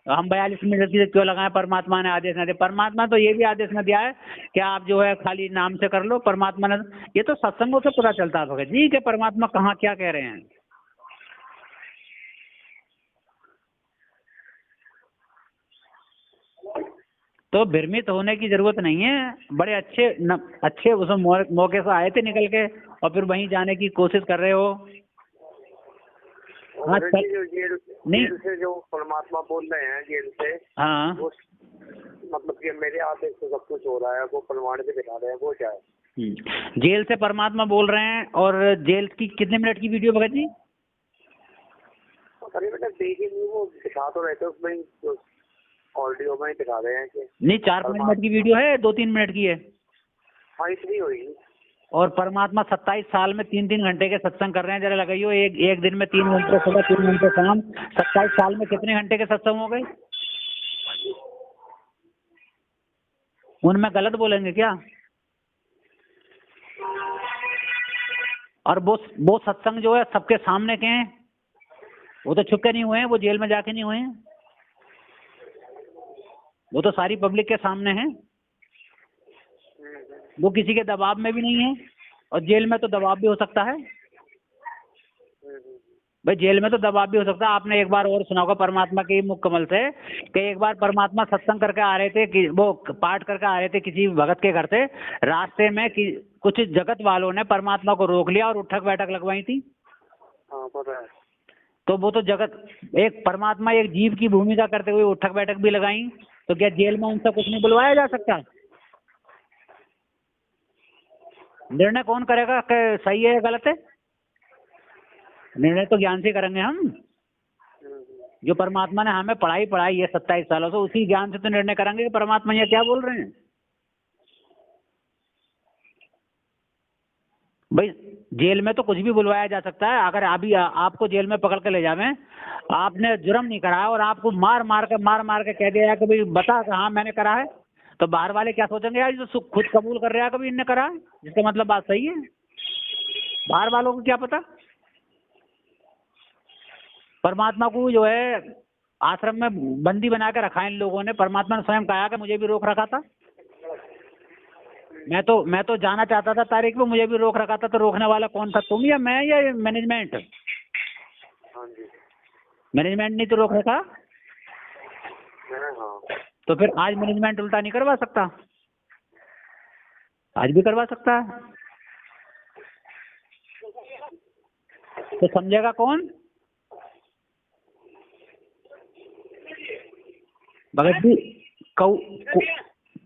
हम 42 मिनट की क्यों लगाएं, परमात्मा ने आदेश न दिया। परमात्मा तो ये भी आदेश न दिया है कि आप जो है खाली नाम से कर लो। परमात्मा ने, ये तो सत्संगों से पता चलता है भगत जी कि परमात्मा कहाँ क्या कह रहे हैं। तो भ्रमित होने की जरूरत नहीं है। बड़े अच्छे उस मौके से आए थे निकल के, और फिर वहीं जाने की कोशिश कर रहे हो। हाँ, जेल से जो परमात्मा बोल रहे हैं, जेल से, हाँ, वो मतलब कि मेरे आदेश से सब कुछ हो रहा है, वो प्रमाण भी दिखा रहे हैं, वो क्या है? जेल से परमात्मा बोल रहे हैं। और जेल की कितने मिनट की वीडियो भगत जी? अरे बेटा देखिए, वो दिखा तो रहे थे उसमें, ऑडियो में ही दिखा रहे हैं कि नहीं, 4-5 मिनट की वीडियो है, 2-3 मिनट की है। हाँ, इतनी होगी। और परमात्मा 27 साल में 3-3 घंटे के सत्संग कर रहे हैं। जरा लगाइयो, एक दिन में 3 घंटे सुबह, 3 घंटे शाम, 27 साल में कितने घंटे के सत्संग हो गए? उनमें गलत बोलेंगे क्या? और वो सत्संग जो है सबके सामने के हैं, वो तो छुपके नहीं हुए हैं, वो जेल में जाके नहीं हुए हैं, वो तो सारी पब्लिक के सामने हैं। वो किसी के दबाव में भी नहीं है। और जेल में तो दबाव भी हो सकता है भाई, जेल में तो दबाव भी हो सकता है। आपने एक बार और सुना होगा परमात्मा के मुख कमल से कि एक बार परमात्मा सत्संग करके आ रहे थे, कि वो पाठ करके आ रहे थे किसी भगत के घर से, रास्ते में कुछ जगत वालों ने परमात्मा को रोक लिया और उठक बैठक लगवाई थी। हाँ, पता है। तो वो तो जगत, एक परमात्मा एक जीव की भूमिका करते हुए उठक बैठक भी लगाई, तो क्या जेल में उनसे कुछ नहीं बुलवाया जा सकता? निर्णय कौन करेगा कि सही है या गलत है? निर्णय तो ज्ञान से करेंगे हम। जो परमात्मा ने हमें पढ़ाई है 27 सालों से, उसी ज्ञान से तो निर्णय करेंगे कि परमात्मा ये क्या बोल रहे हैं। भाई जेल में तो कुछ भी बुलवाया जा सकता है। अगर अभी आपको जेल में पकड़ के ले जावे, आपने जुर्म नहीं करा और आपको मार मार के कह दिया कि भाई बता कि हाँ मैंने करा है, तो बाहर वाले क्या सोचेंगे, यार ये तो खुद कबूल कर रहा है कभी इनने करा है, जिसका मतलब बात सही है। बाहर वालों को क्या पता। परमात्मा को जो है आश्रम में बंदी बना के रखा है इन लोगों ने। परमात्मा ने स्वयं कहा कि मुझे भी रोक रखा था। मैं तो जाना चाहता था तारीख में, मुझे भी रोक रखा था। तो रोकने वाला कौन था, तुम या मैं या मैनेजमेंट? हाँ जी। मैनेजमेंट नहीं तो रोक रखा। हाँ। तो फिर आज मैनेजमेंट उल्टा नहीं करवा सकता? आज भी करवा सकता है। तो समझेगा कौन? भगत जी,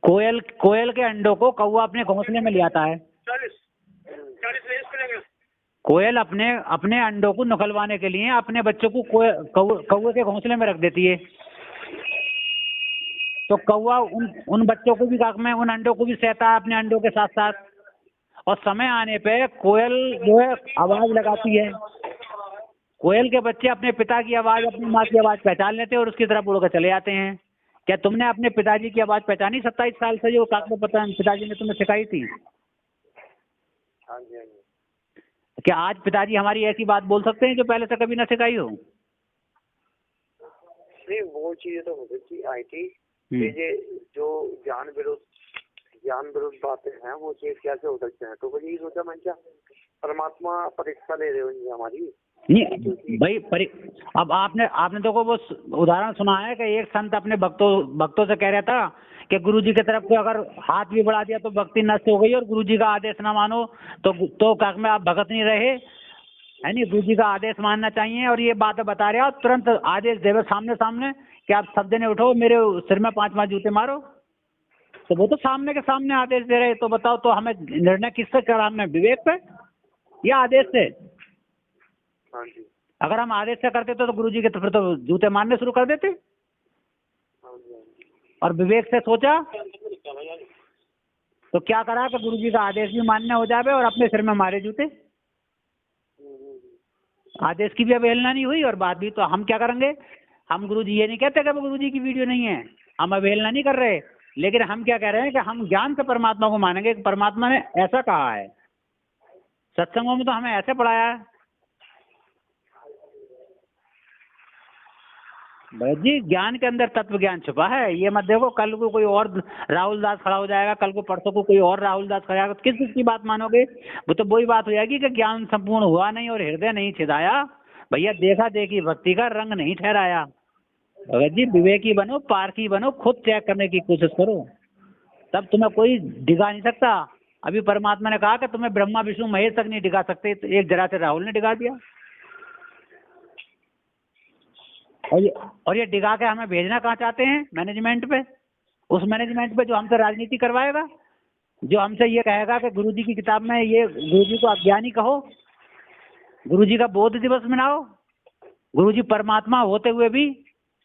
कोयल के अंडों को कौवा अपने घोंसले में ले आता है। कोयल अपने अंडों को निकलवाने के लिए अपने बच्चों को कौवे के घोंसले में रख देती है। तो कौवा उन बच्चों को भी में उन अंडों को भी सहता है अपने अंडों के साथ साथ। और समय आने पे कोयल जो है आवाज लगाती है। कोयल के बच्चे अपने पिता की आवाज, अपनी माँ की आवाज पहचान लेते हैं और उसकी तरफ उड़ कर चले जाते हैं। क्या तुमने अपने पिताजी की आवाज पहचानी 27 साल से, जो काक में पता पिताजी ने तुम्हें सिखाई थी? हाँ जी, हाँ जी। क्या आज पिताजी हमारी ऐसी बात बोल सकते हैं जो पहले से कभी ना सिखाई हो? नहीं, वो चीजें तो मुझे की आई थी। ये जो ज्ञान विरुद्ध बातें हैं, वो चीज कैसे हो सकते हैं। तो वही सोचा मैं, क्या परमात्मा परीक्षा ले रहे हो हमारी? नहीं भाई, अब आपने देखो वो उदाहरण सुना है कि एक संत अपने भक्तों से कह रहा था कि गुरुजी की तरफ को अगर हाथ भी बढ़ा दिया तो भक्ति नष्ट हो गई, और गुरुजी का आदेश ना मानो तो काक में आप भगत नहीं रहे, है नहीं। गुरुजी का आदेश मानना चाहिए। और ये बात बता रहे हो, तुरंत आदेश देवे सामने कि आप सब जने उठो, मेरे सिर में 5 जूते मारो। तो वो तो सामने के सामने आदेश दे रहे। तो बताओ, तो हमें निर्णय किससे करा? हमने विवेक पे या आदेश से? हाँ जी। अगर हम आदेश से करते तो गुरुजी के तो फिर तो जूते मारने शुरू कर देते। हाँ जी। और विवेक से सोचा तो क्या करा कि गुरुजी का आदेश भी मान्य हो जावे और अपने सिर में मारे जूते। आदेश की भी अवहेलना नहीं हुई और बात भी। तो हम क्या करेंगे? हम गुरुजी ये नहीं कहते कि गुरुजी की वीडियो नहीं है, हम अवहेलना नहीं कर रहे, लेकिन हम क्या कह रहे हैं कि हम ज्ञान से परमात्मा को मानेंगे कि परमात्मा ने ऐसा कहा है। सत्संगों में तो हमें ऐसे पढ़ाया है। भैया जी, ज्ञान के अंदर तत्व ज्ञान छुपा है। ये मत देखो कल को कोई और राहुल दास खड़ा हो जाएगा, कल को परसों को कोई और राहुल दास खड़ा होगा, तो किस की बात मानोगे? वो तो वही बात हो जाएगी कि ज्ञान संपूर्ण हुआ नहीं और हृदय नहीं छिदाया। भैया देखा देखी भक्ति का रंग नहीं ठहराया। भगत जी, विवेकी बनो, पारखी बनो, खुद चेक करने की कोशिश करो, तब तुम्हें कोई डिगा नहीं सकता। अभी परमात्मा ने कहा कि तुम्हें ब्रह्मा विष्णु महेश तक नहीं डिगा सकते, तो एक जरा से राहुल ने डिगा दिया। और ये डिगा के हमें भेजना कहाँ चाहते हैं? मैनेजमेंट पे। उस मैनेजमेंट पे जो हमसे राजनीति करवाएगा, जो हमसे ये कहेगा कि गुरुजी की किताब में ये गुरुजी को अज्ञानी कहो, गुरुजी का बोध दिवस मनाओ। गुरुजी परमात्मा होते हुए भी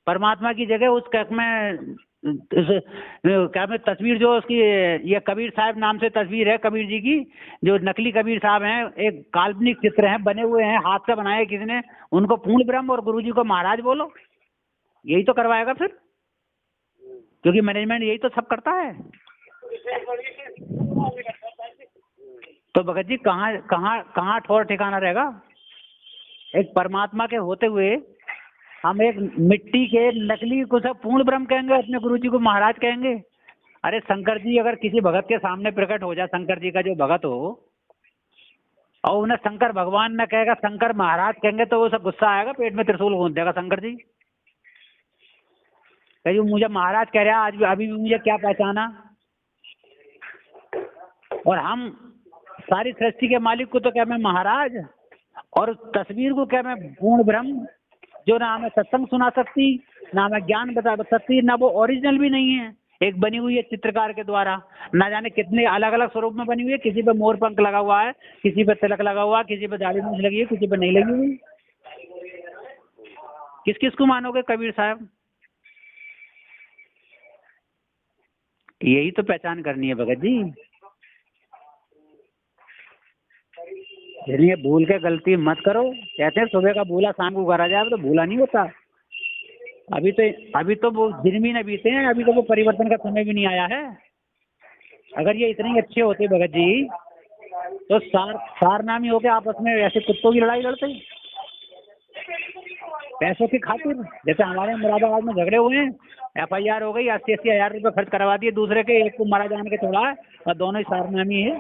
परमात्मा की जगह उस कैक में क्या में तस्वीर जो उसकी, ये कबीर साहब नाम से तस्वीर है कबीर जी की, जो नकली कबीर साहब हैं, एक काल्पनिक चित्र हैं, बने हुए हैं, हाथ से बनाए किसी ने, उनको पूर्ण ब्रह्म और गुरुजी को महाराज बोलो। यही तो करवाएगा फिर, क्योंकि मैनेजमेंट यही तो सब करता है। तो भगत जी कहाँ कहाँ कहाँ ठौर ठिकाना रहेगा? एक परमात्मा के होते हुए हम एक मिट्टी के नकली को सब पूर्ण ब्रह्म कहेंगे, अपने गुरुजी को महाराज कहेंगे। अरे शंकर जी अगर किसी भगत के सामने प्रकट हो जाए, शंकर जी का जो भगत हो, और उन्हें शंकर भगवान न कहेगा, शंकर महाराज कहेंगे, तो वो सब गुस्सा आएगा, पेट में त्रिशूल गूंथ देगा शंकर जी। कहिए मुझे महाराज कह रहा है, आज भी अभी भी मुझे क्या पहचाना? और हम सारी सृष्टि के मालिक को तो क्या मैं महाराज, और तस्वीर को क्या मैं पूर्ण ब्रह्म, जो ना हमें सत्संग सुना सकती, ना हमें ज्ञान बता सकती, ना वो ओरिजिनल भी नहीं है, एक बनी हुई है चित्रकार के द्वारा। ना जाने कितने अलग अलग स्वरूप में बनी हुई है, किसी पे मोर पंख लगा हुआ है, किसी पे तिलक लगा हुआ है, किसी पे दाढ़ी मूंछ लगी है, किसी पे नहीं लगी हुई। किस किस को मानोगे कबीर साहब? यही तो पहचान करनी है भगत जी। ये भूल के गलती मत करो। कहते हैं सुबह का भूला शाम को घर आ जाए, तो भूला नहीं होता। अभी तो वो दिन भी न बीते हैं, अभी तो वो परिवर्तन का समय भी नहीं आया है। अगर ये इतने ही अच्छे होते भगत जी, तो सार नामी होके आपस में ऐसे कुत्तों की लड़ाई लड़ते पैसों की खातिर। जैसे हमारे मुरादाबाद में झगड़े हुए हैं, FIR हो गई, 80-80 हजार रुपये खर्च करवा दिए दूसरे के, एक को मारा जान के छोड़ा है, और दोनों ही सार नामी है।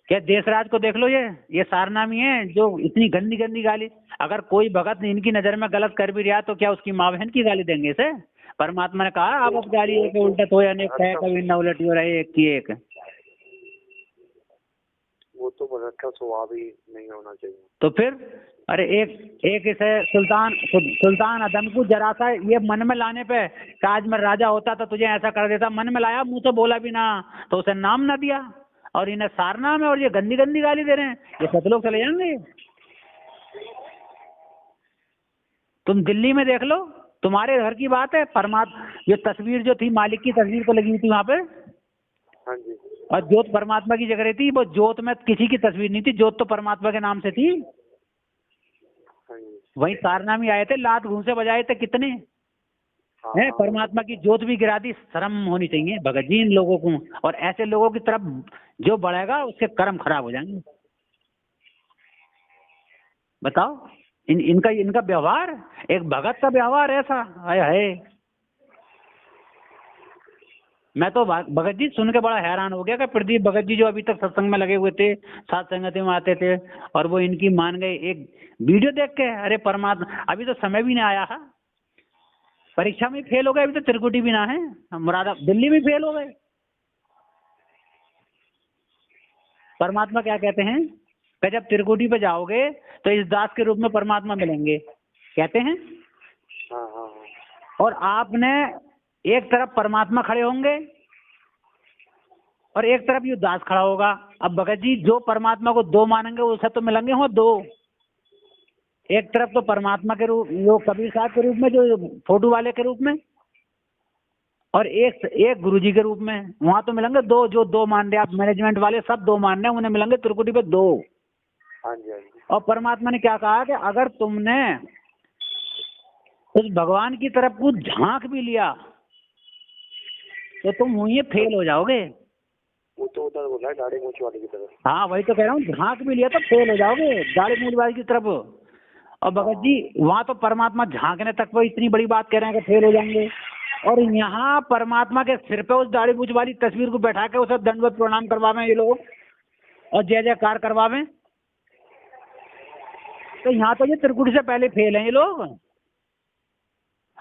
क्या देशराज को देख लो, ये सारनामी है जो इतनी गंदी गंदी गाली। अगर कोई भगत इनकी नजर में गलत कर भी रहा तो क्या उसकी माँ बहन की गाली देंगे इसे? परमात्मा ने कहा आप अब गाली एक उल्टा तो अनेक कहे, कभी न उलटी हो रही एक की एक। वो तो भगत का स्वभाव ही नहीं होना चाहिए। तो फिर अरे एक इसे सुल्तान अदम को जरा सा ये मन में लाने पे, आज मैं राजा होता तो तुझे ऐसा कर देता, मन में लाया, मुंह तो बोला भी ना, तो उसे नाम ना दिया, और इन्हें सारनाम है और ये गंदी गंदी गाली दे रहे हैं। ये सतलोक चले जाएंगे। तुम दिल्ली में देख लो, तुम्हारे घर की बात है, परमात्मा ये तस्वीर जो थी मालिक की तस्वीर को लगी हुई थी वहां पे, हाँ जी। और जोत परमात्मा की जगह रही थी। वो जोत में किसी की तस्वीर नहीं थी, जोत तो परमात्मा के नाम से थी। हाँ जी। वहीं सारनामी आए थे, लात घूंसे बजाए थे कितने है, परमात्मा की जोत भी गिरा दी। शर्म होनी चाहिए भगत जी इन लोगों को, और ऐसे लोगों की तरफ जो बढ़ेगा उसके कर्म खराब हो जाएंगे। बताओ, इनका व्यवहार, एक भगत का व्यवहार ऐसा है। मैं तो भगत जी सुन के बड़ा हैरान हो गया कि प्रदीप भगत जी जो अभी तक सत्संग में लगे हुए थे, साथ संगति में आते थे, और वो इनकी मान गए एक वीडियो देख के। अरे परमात्मा, अभी तो समय भी नहीं आया है, परीक्षा में फेल हो गए, अभी तो त्रिकुटी भी ना है, दिल्ली में फेल हो गए। परमात्मा क्या कहते हैं कि जब त्रिकुटी पे जाओगे तो इस दास के रूप में परमात्मा मिलेंगे, कहते हैं। और आपने एक तरफ परमात्मा खड़े होंगे और एक तरफ ये दास खड़ा होगा। अब भगत जी जो परमात्मा को दो मानेंगे उसे तो मिलेंगे हो दो। एक तरफ तो परमात्मा के रूप, जो कबीर साहब के रूप में, जो फोटो वाले के रूप में, और एक गुरुजी के रूप में। वहां तो मिलेंगे दो, जो दो मान रहे, आप मैनेजमेंट वाले सब दो मान रहे हैं, उन्हें मिलेंगे त्रिकुटी पे दो। हाँ जी, हाँ जी। और परमात्मा ने क्या कहा कि अगर तुमने उस भगवान की तरफ को झांक भी लिया तो तुम वहीं फेल हो जाओगे। वो तो उधर बोला है दाढ़ी मूंछ वाले की तरफ। हाँ वही तो कह रहा हूँ, झांक भी लिया तो फेल हो जाओगे दाढ़ी मूंछ वाले की तरफ। और भगत जी वहां तो परमात्मा झांकने तक वो इतनी बड़ी बात कह रहे हैं कि फेल हो जाएंगे, और यहाँ परमात्मा के सिर पे उस दाढ़ी मूंछ वाली तस्वीर को बैठा के उसे दंडवत प्रणाम करवावे ये लोग, और जय जयकार करवावे। तो यहाँ तो ये त्रिकुटी से पहले फेल हैं ये लोग।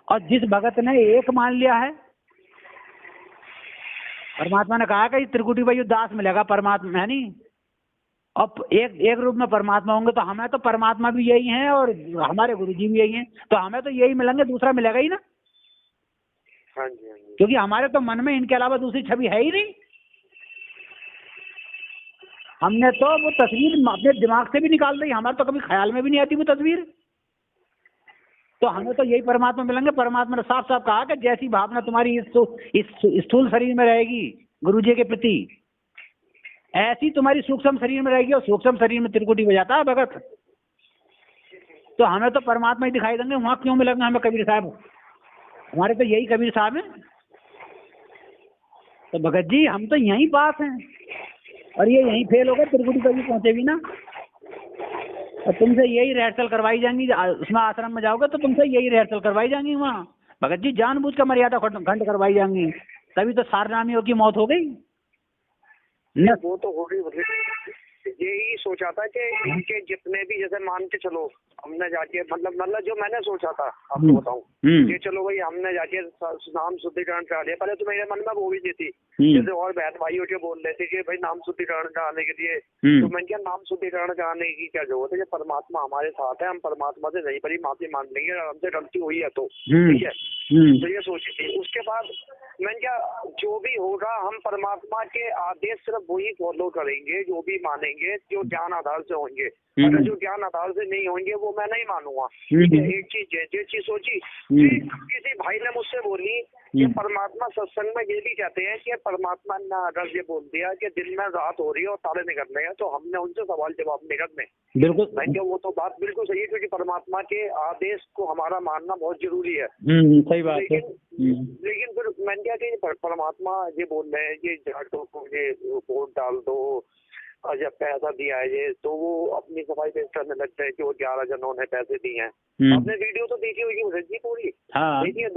और जिस भगत ने एक मान लिया है, परमात्मा ने कहा कि त्रिकुटी भाई दास मिलेगा परमात्मा है नहीं, अब एक रूप में परमात्मा होंगे, तो हमें तो परमात्मा भी यही हैं और हमारे गुरुजी भी यही हैं, तो हमें तो यही मिलेंगे, दूसरा मिलेगा ही ना। हाँ जी, हाँ जी। क्योंकि हमारे तो मन में इनके अलावा दूसरी छवि है ही नहीं। हमने तो वो तस्वीर अपने दिमाग से भी निकाल दी, हमारे तो कभी ख्याल में भी नहीं आती वो तस्वीर। तो हमें तो यही परमात्मा मिलेंगे। परमात्मा ने साफ साफ कहा कि जैसी भावना तुम्हारी इस स्थूल शरीर में रहेगी गुरुजी के प्रति, ऐसी तुम्हारी सूक्ष्म शरीर में रहेगी, और सूक्ष्म शरीर में त्रिकुटी हो जाता है भगत। तो हमें तो परमात्मा ही दिखाई देंगे, वहां क्यों मिलेंगे हमें कबीर साहब? हमारे तो यही कबीर साहब हैं। तो भगत जी हम तो यहीं पास हैं, और ये यहीं फेल हो गए, त्रिकुटी कभी पहुंचे भी ना। और तुमसे यही रिहर्सल करवाई जाएंगी, उसमें आश्रम में जाओगे तो तुमसे यही रिहर्सल करवाई जाएंगी वहाँ भगत जी, जानबूझ कर मर्यादा खंड करवाई जाएंगी। तभी तो सारनामियों की मौत हो गई। वो तो हो गई। यही सोचा था कि इनके जितने भी, जैसे मान के चलो हमने जाके मतलब जो मैंने सोचा था आपको बताऊं, ये चलो भाई हमने जाके नाम शुद्धिकरण करा लिया। पहले तो मेरे मन में वो भी थी, जैसे और बहन भाई उठ के बोल रहे थे कि भाई नाम शुद्धिकरण कराने के लिए, तो मैंने क्या नाम शुद्धिकरण कराने की क्या जरूरत है, कि परमात्मा हमारे साथ है, हम परमात्मा से नहीं बड़ी माफी मांग लेंगे, हमसे गलती हुई है तो ठीक है। तो ये सोची थी। उसके बाद मैंने क्या, जो भी होगा हम परमात्मा के आदेश सिर्फ वही फॉलो करेंगे, जो भी मानेंगे जो ज्ञान आधार से होंगे। अगर जो ज्ञान आधार से नहीं होंगे वो मैं नहीं मानूंगा। एक चीज है, जो चीज सोची, किसी भाई ने मुझसे बोली कि परमात्मा सत्संग में ये भी कहते हैं कि परमात्मा ने अगर ये बोल दिया कि दिन में रात हो रही है और तारे निकल रहे हैं तो हमने उनसे सवाल जवाब नहीं करने। बिल्कुल मैं क्या वो तो बात बिल्कुल सही है, क्योंकि परमात्मा के आदेश को हमारा मानना बहुत जरूरी है। सही बात है। लेकिन फिर मैंने क्या कि परमात्मा ये बोल रहे हैं कि झाड़ों को ये वोट डाल दो और जब पैसा दिया है ये, तो वो अपनी सफाई पेश करने लगता है कि वो 11 जनों ने पैसे दिए हैं। आपने वीडियो तो देखी होगी मुझे जी पूरी? हाँ। देखिए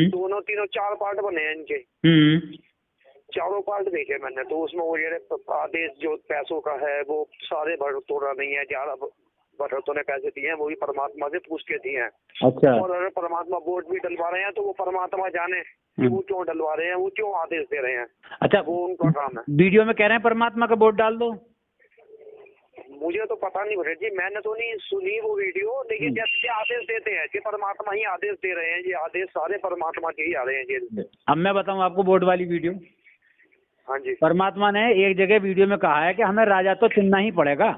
दोनों तीनों 4 पार्ट बने हैं इनके। चारों पार्ट देखे मैंने, तो उसमें वो ये आदेश जो पैसों का है वो सारे भरतोड़ा नहीं है, 11 भरतों ने पैसे दिए हैं, वो भी परमात्मा से पूछ के दिए हैं। अच्छा। और अगर परमात्मा वोट भी डलवा रहे हैं तो वो परमात्मा जाने कि वो क्यों डलवा रहे हैं, वो क्यों आदेश दे रहे हैं। अच्छा, वो उनका काम है। वीडियो में कह रहे हैं परमात्मा का वोट डाल दो। मुझे तो पता नहीं भरत जी, मैंने तो नहीं सुनी वो वीडियो, लेकिन जैसे आदेश देते हैं कि परमात्मा ही आदेश दे रहे हैं, ये आदेश सारे परमात्मा के ही आ रहे हैं जेल से। अब मैं बताऊं आपको वोट वाली वीडियो। हाँ जी। परमात्मा ने एक जगह वीडियो में कहा है कि हमें राजा तो चुनना ही पड़ेगा।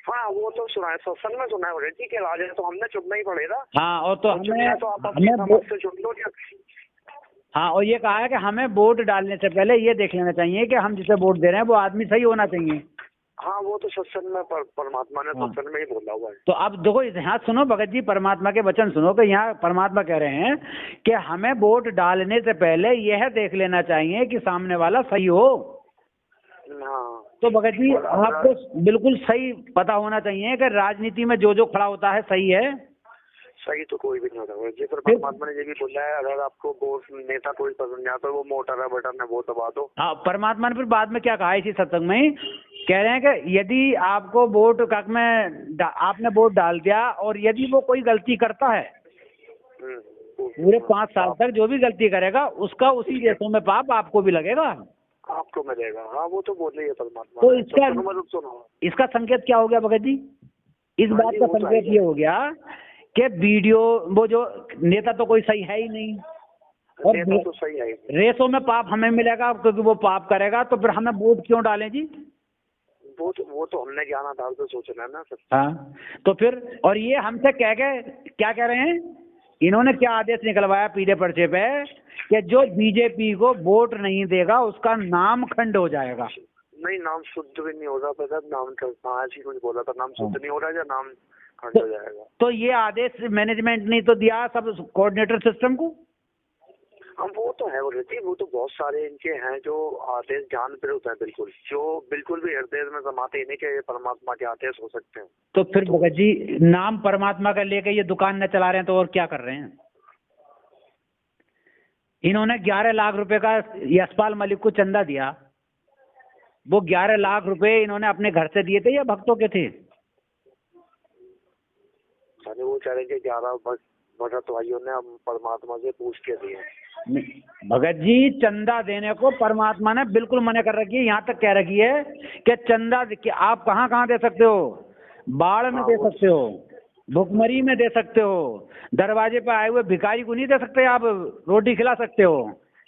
हाँ वो तो सुना है, सत्संग में सुना है भरत जी के राजा तो हमने चुनना ही पड़ेगा। हाँ, और तो हमें तो आप अपनी समझ से चुन लो। हाँ, और ये कहा है कि हमें वोट डालने से पहले ये देख लेना चाहिए कि हम जिसे वोट दे रहे हैं वो आदमी सही होना चाहिए। हाँ वो तो सत्संग में परमात्मा ने सत्संग में ही बोला हुआ है। तो अब देखो यहाँ सुनो भगत जी, परमात्मा के वचन सुनो कि यहाँ परमात्मा कह रहे हैं कि हमें वोट डालने से पहले यह देख लेना चाहिए कि सामने वाला सही हो। हाँ। तो भगत जी आपको बिल्कुल सही पता होना चाहिए कि राजनीति में जो जो खड़ा होता है सही है। सही तो कोई भी नहीं होता जी, पर परमात्मा ने ये भी बोला है अगर आपको वो नेता कोई पसंद नहीं आता वो मोटर है बटन है वो दबा दो। हाँ, परमात्मा ने फिर बाद में क्या कहा इसी सत्संग में, कह रहे हैं कि यदि आपको वोट में आपने वोट डाल दिया और यदि वो कोई गलती करता है पूरे 5 साल तक जो भी गलती करेगा उसका उसी देशों में पाप आपको भी लगेगा, आपको मिलेगा। हाँ वो तो बोल रही है परमात्मा। तो इसका संकेत क्या हो गया भगत जी? इस बात का संकेत ये हो गया कि वीडियो वो जो नेता तो कोई सही है ही नहीं, और नेता तो सही है, रेसों में पाप हमें मिलेगा क्योंकि वो पाप करेगा, तो फिर हमें वोट क्यों डालें जी? वो तो हमने ज्ञान आधार से सोचना है ना सर। हाँ, तो फिर और ये हमसे कह के क्या कह रहे हैं, इन्होंने क्या आदेश निकलवाया पीले पर्चे पे कि जो बीजेपी को वोट नहीं देगा उसका नाम खंड हो जाएगा। नहीं, नाम शुद्ध भी नहीं हो रहा था, नाम आज ही कुछ बोला था, नाम शुद्ध नहीं हो रहा है, नाम खंड हो जाएगा। तो ये आदेश मैनेजमेंट ने तो दिया सब कोऑर्डिनेटर सिस्टम को। हम वो तो है जी, वो तो बहुत सारे इनके हैं जो आदेश जान पे होते हैं, बिल्कुल जो बिल्कुल भी हृदय में समाते ही नहीं कि ये परमात्मा के आदेश हो सकते हैं। तो फिर भगत जी नाम परमात्मा का लेके ये दुकान न चला रहे हैं तो और क्या कर रहे हैं? इन्होंने 11 लाख रुपए का यशपाल मलिक को चंदा दिया, वो 11 लाख रुपए इन्होंने अपने घर से दिए थे या भक्तों के थे? अरे वो कह रहे थे 11 भक्त भाइयों ने परमात्मा से पूछ के दिए। भगत जी चंदा देने को परमात्मा ने बिल्कुल मना कर रखी है, यहाँ तक कह रखी है कि चंदा कि आप कहाँ कहाँ दे सकते हो, बाढ़ में दे सकते हो, भुखमरी में दे सकते हो, दरवाजे पे आए हुए भिखारी को नहीं दे सकते, आप रोटी खिला सकते हो।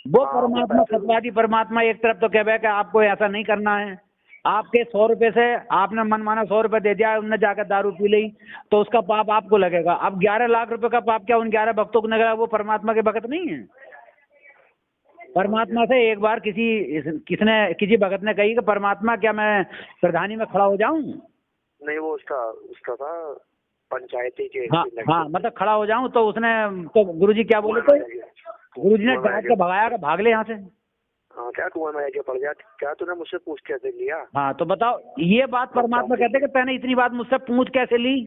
वो परमात्मा सत्यवादी परमात्मा एक तरफ तो कह रहा है कि आपको ऐसा नहीं करना है, आपके 100 रुपए से आपने मनमाना 100 रुपए दे दिया, उनने जाकर दारू पी ली तो उसका पाप आपको लगेगा। अब 11 लाख रुपए का पाप क्या उन 11 भक्तों को लगेगा? वो परमात्मा के भक्त नहीं है। परमात्मा से एक बार किसी भगत ने कही कि परमात्मा क्या मैं प्रधानी में खड़ा हो जाऊं? नहीं, वो उसका था पंचायती के। हाँ, मतलब खड़ा हो जाऊं तो उसने तो गुरुजी क्या बोले थे, गुरुजी ने डांट के भगाया कि भाग ले यहाँ से। हाँ, क्या कुआं में आके पड़ गया, क्या तूने मुझसे पूछ कैसे लिया? हाँ, तो बताओ ये बात परमात्मा कहते कि तैने इतनी बात मुझसे पूछ कैसे ली,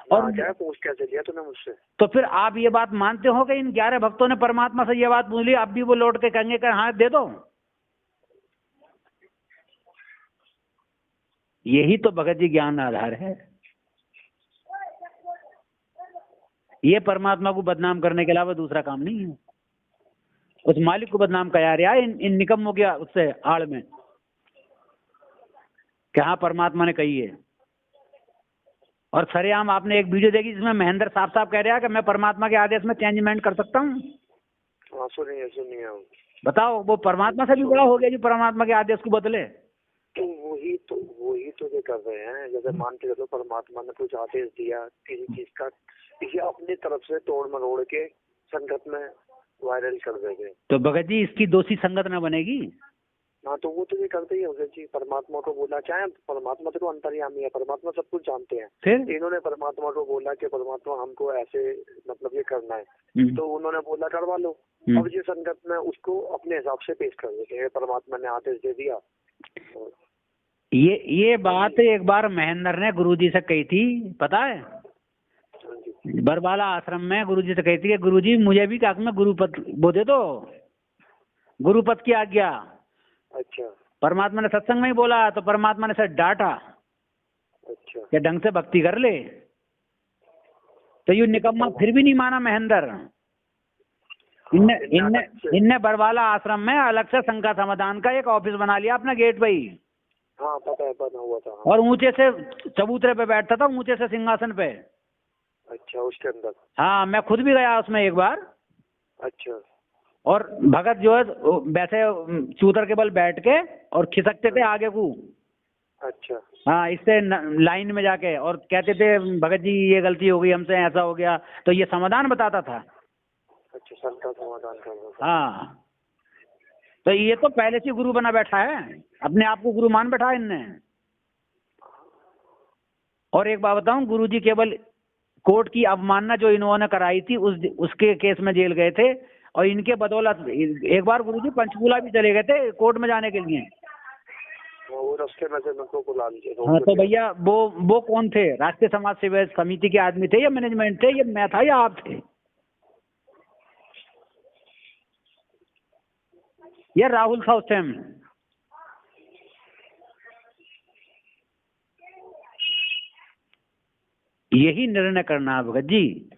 और क्या पूछ कैसे लिया तूने मुझसे? तो फिर आप ये बात मानते हो कि इन 11 भक्तों ने परमात्मा से ये बात पूछ ली, अब भी वो लौट के कहेंगे कि हाँ दे दो? यही तो भगत जी ज्ञान आधार है। ये परमात्मा को बदनाम करने के अलावा दूसरा काम नहीं है। उस मालिक को बदनाम किया रहा है इन निकम्मों के उससे आड़ में कि हाँ परमात्मा ने कही है। और सरेआम आपने एक वीडियो देखी जिसमें महेंद्र साहब कह रहा है कि मैं परमात्मा के आदेश में चेंजमेंट कर सकता हूँ। सुनिए बताओ, वो परमात्मा से भी बड़ा हो गया जो परमात्मा के आदेश को बदले। तो वही तो ये कर रहे हैं। जैसे मान के चलो परमात्मा ने कुछ आदेश दिया किसी चीज का, इसे अपनी तरफ से तोड़ मरोड़ के संगत में वायरल कर देंगे। तो भगत जी इसकी दोषी संगत ना बनेगी? हाँ तो वो तो ये करते ही होंगे जी। परमात्मा को बोला, क्या है परमात्मा तो अंतर्यामी है, परमात्मा सब कुछ जानते हैं। फिर इन्होंने परमात्मा को बोला कि परमात्मा हमको ऐसे मतलब ये करना है, तो उन्होंने बोला करवा लो। अब ये संगत में उसको अपने हिसाब से पेश कर देते हैं, परमात्मा ने आदेश दे दिया। ये बात एक बार महेंद्र ने गुरुजी से कही थी, पता है? बरबाला आश्रम में गुरुजी से कही थी कि गुरुजी मुझे भी काक में गुरुपद वो दे दो, गुरुपद की आज्ञा। अच्छा। परमात्मा ने सत्संग में ही बोला तो परमात्मा ने सर डांटा। अच्छा। कि ढंग से भक्ति कर ले। तो ये निकम्मा फिर भी नहीं माना महेंद्र। इनने बरवाला आश्रम में अलग से शंका समाधान का एक ऑफिस बना लिया अपना गेट पे ही। हाँ पता है, बना हुआ था। और ऊंचे से चबूतरे पे बैठता था, ऊंचे से सिंहासन पे। अच्छा, उसके अंदर? हाँ मैं खुद भी गया उसमें एक बार। अच्छा। और भगत जो है वैसे चूतर के बल बैठ के और खिसकते थे आगे को। अच्छा। हाँ इससे लाइन में जाके और कहते थे भगत जी ये गलती हो गई हमसे, ऐसा हो गया, तो ये समाधान बताता था। अच्छा, सबका समाधान कर रहा था। हाँ तो ये तो पहले से गुरु बना बैठा है, अपने आप को गुरु मान बैठा है इनने। और एक बात बताऊं, गुरुजी केवल कोर्ट की अवमानना जो इन्होंने कराई थी उसके केस में जेल गए थे, और इनके बदौलत एक बार गुरुजी पंचकूला भी चले गए थे कोर्ट में जाने के लिए। वो रास्ते में से मेरे को ला लीजिए। हाँ तो भैया वो कौन थे? राष्ट्रीय समाज सेवा समिति के आदमी थे या मैनेजमेंट थे, या मैं था या आप थे? ये राहुल था उस टाइम। यही निर्णय करना है भगत जी।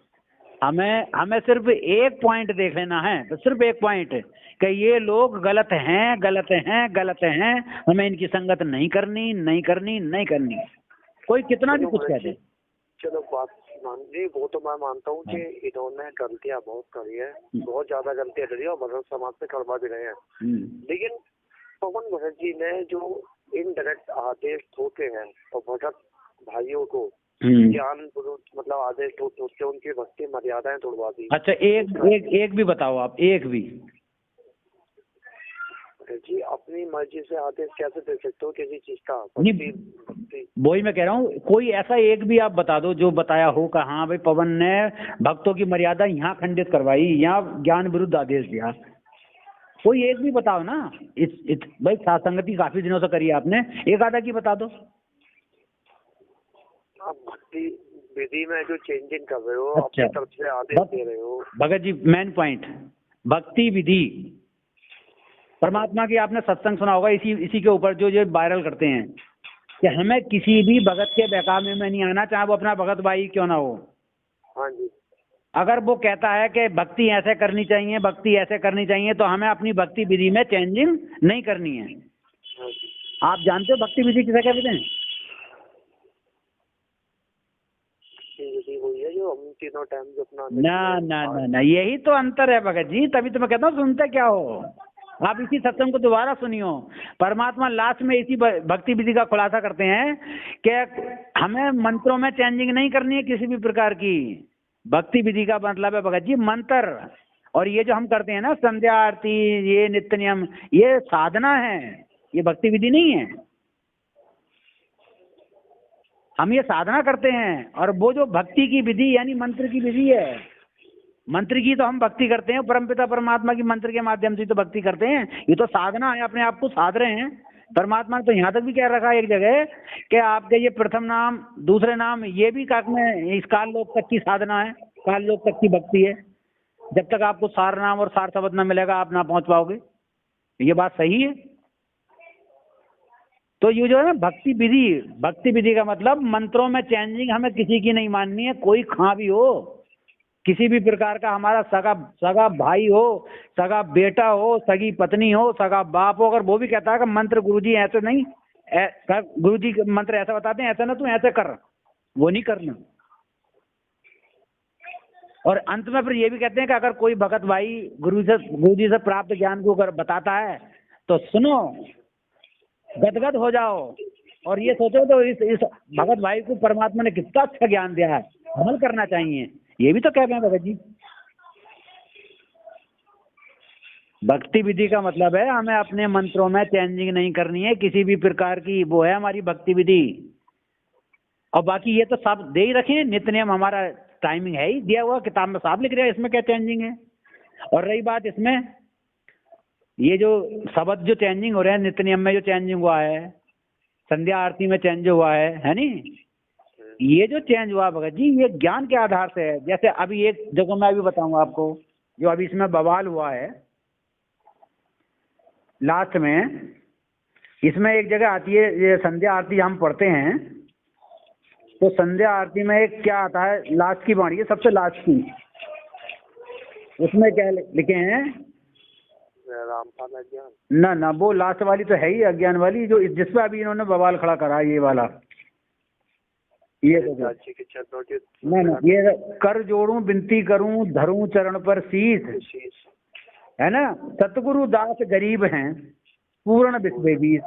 हमें सिर्फ एक पॉइंट देख लेना है, तो सिर्फ एक पॉइंट कि ये लोग गलत हैं, गलत हैं, गलत हैं, हमें इनकी संगत नहीं करनी, नहीं करनी, नहीं करनी, कोई कितना भी कुछ कह दे। चलो बात मान जी, वो तो मैं मानता हूँ कि इन्होंने गलतियां बहुत करी है, बहुत ज्यादा गलतियां करी है और भगत समाज से करवा भी रहे हैं। लेकिन पवन भगत जी ने जो इनडायरेक्ट आदेश ठोके हैं और भगत भाइयों को ज्ञान मतलब आदेश ठोक के उनकी भक्ति मर्यादाएं तोड़वा दी। अच्छा एक भी बताओ आप, एक भी। जी अपनी मर्जी से आदेश कैसे दे सकते हो किसी चीज का? वही मैं कह रहा हूँ, कोई ऐसा एक भी आप बता दो जो बताया हो कि हाँ भाई पवन ने भक्तों की मर्यादा यहाँ खंडित करवाई, यहाँ ज्ञान विरुद्ध आदेश दिया। कोई एक भी बताओ ना। भाई साथ संगति काफी दिनों से करी आपने, एक आधा की बता दो। आप भक्ति विधि में जो चेंजिंग कर रहे हो, अपनी तरफ से आदेश दे रहे हो। भगत जी मेन पॉइंट, भक्ति विधि। परमात्मा की आपने सत्संग सुना होगा, इसी के ऊपर जो वायरल करते हैं कि हमें किसी भी भगत के बेकामी में नहीं आना, चाहे वो अपना भगत भाई क्यों ना हो। हाँ जी। अगर वो कहता है कि भक्ति ऐसे करनी चाहिए, भक्ति ऐसे करनी चाहिए, तो हमें अपनी भक्ति विधि में चेंजिंग नहीं करनी है। आप जानते हो भक्ति विधि किसे कहते हैं? जो हम तीनों टाइम जो अपना ना यही तो अंतर है भगत जी, तभी तो मैं कहता हूँ सुनते क्या हो आप। इसी सत्संग को दोबारा सुनियो। परमात्मा लास्ट में इसी भक्ति विधि का खुलासा करते हैं कि हमें मंत्रों में चेंजिंग नहीं करनी है किसी भी प्रकार की। भक्ति विधि का मतलब है भगत जी मंत्र, और ये जो हम करते हैं ना संध्या आरती, ये नित्य नियम, ये साधना है, ये भक्ति विधि नहीं है। हम ये साधना करते हैं, और वो जो भक्ति की विधि यानी मंत्र की विधि है, मंत्र की तो हम भक्ति करते हैं, परमपिता परमात्मा की मंत्र के माध्यम से तो भक्ति करते हैं। ये तो साधना है, अपने आप को साध रहे हैं। परमात्मा ने तो यहाँ तक भी कह रखा है एक जगह कि आपके ये प्रथम नाम दूसरे नाम ये भी काक में इस काल लोक तक की साधना है, काल लोक तक की भक्ति है। जब तक आपको सार नाम और सार शब्द न मिलेगा आप ना पहुंच पाओगे। ये बात सही है। तो ये जो है ना भक्ति विधि का मतलब मंत्रों में चेंजिंग हमें किसी की नहीं माननी है। कोई खां भी हो, किसी भी प्रकार का, हमारा सगा भाई हो, सगा बेटा हो, सगी पत्नी हो, सगा बाप हो, अगर वो भी कहता है कि मंत्र गुरुजी ऐसे नहीं, गुरुजी मंत्र ऐसा बताते हैं, ऐसा ना तू ऐसे कर, वो नहीं करना। और अंत में फिर ये भी कहते हैं कि अगर कोई भगत भाई गुरुजी से प्राप्त ज्ञान को अगर बताता है तो सुनो, गदगद हो जाओ, और ये सोचो तो इस भगत भाई को परमात्मा ने कितना अच्छा ज्ञान दिया है, अमल करना चाहिए। ये भी तो कह रहे हैं भगत जी। भक्ति विधि का मतलब है हमें अपने मंत्रों में चेंजिंग नहीं करनी है किसी भी प्रकार की, वो है हमारी भक्ति विधि। और बाकी ये तो सब दे ही रखे हैं, नित्य नियम हमारा टाइमिंग है ही दिया हुआ, किताब में साफ लिख रहा है, इसमें क्या चेंजिंग है। और रही बात इसमें ये जो शब्द जो चेंजिंग हो रहे हैं, नित्य नियम में जो चेंजिंग हुआ है, संध्या आरती में चेंज हुआ है नहीं, ये जो चेंज हुआ भगत जी ये ज्ञान के आधार से है। जैसे अभी एक जगह मैं अभी बताऊंगा आपको, जो अभी इसमें बवाल हुआ है लास्ट में, इसमें एक जगह आती है ये संध्या आरती हम पढ़ते हैं, तो संध्या आरती में एक क्या आता है, लास्ट की बाणी है, सबसे लास्ट की, उसमें क्या लिखे हैं, रामपाल अज्ञान, ना ना वो लास्ट वाली तो है ही अज्ञान वाली, जो जिसपे अभी इन्होंने बवाल खड़ा करा ये वाला, ये तो ना ना ये कर जोड़ूं विनती करूं धरूं चरण पर शीश, है ना, सतगुरु दास गरीब हैं पूर्ण विश्वेश।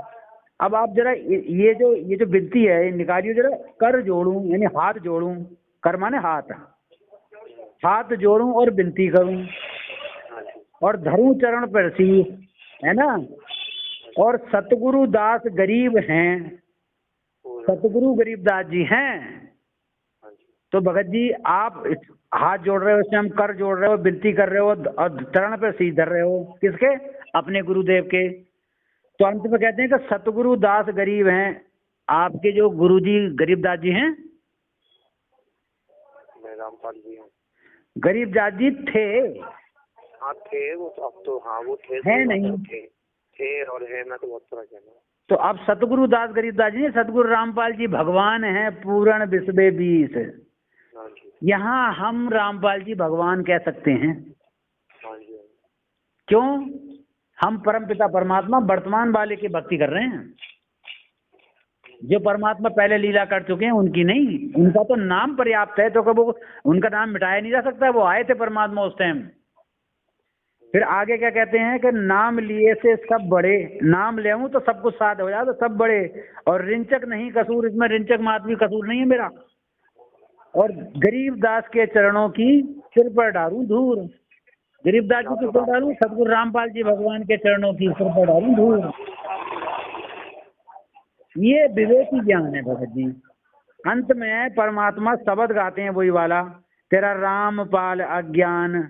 अब आप जरा ये जो विनती है निकालिए जरा, कर जोड़ूं यानी हाथ जोड़ूं, कर माने हाथ, हाथ जोड़ूं और विनती करूं और धरूं चरण पर शीश, है ना, और सतगुरु दास गरीब हैं, सतगुरु गरीबदास जी हैं। तो भगत जी आप हाथ जोड़ रहे हो, इसमें हम कर जोड़ रहे हो, विनती कर रहे हो और चरण पर शीश धर रहे हो, किसके, अपने गुरुदेव के। तो अंत में कहते हैं कि सतगुरु दास गरीब हैं, आपके जो गुरुजी गरीबदास जी हैं, रामपाल जी हैं, गरीबदास जी थे, हाँ थे वो तो, अब तो हाँ वो थे, है नहीं थे और है, मैं तो बहुत तरह कहना। तो अब सतगुरु दास गरीबदास जी, सतगुरु रामपाल जी भगवान हैं पूर्ण विश्व बीस, यहाँ हम रामपाल जी भगवान कह सकते हैं। क्यों, हम परमपिता परमात्मा वर्तमान वाले की भक्ति कर रहे हैं, जो परमात्मा पहले लीला कर चुके हैं उनकी नहीं, उनका तो नाम पर्याप्त है, तो वो उनका नाम मिटाया नहीं जा सकता, वो आए थे परमात्मा उस टाइम। फिर आगे क्या कहते हैं कि नाम लिए से सब बड़े, नाम ले तो सब कुछ साथ हो जाए, तो सब बड़े, और रिंचक नहीं कसूर, इसमें रिंचक मात भी कसूर नहीं है मेरा, और गरीबदास के चरणों की सिर पर डालूं धूल, गरीबदास जी के सिर डालूं, सतगुरु रामपाल जी भगवान के चरणों की सिर पर डालूं धूल। ये विवेकी ज्ञान है भगत जी। अंत में परमात्मा शब्द गाते हैं वही वाला, तेरा रामपाल अज्ञान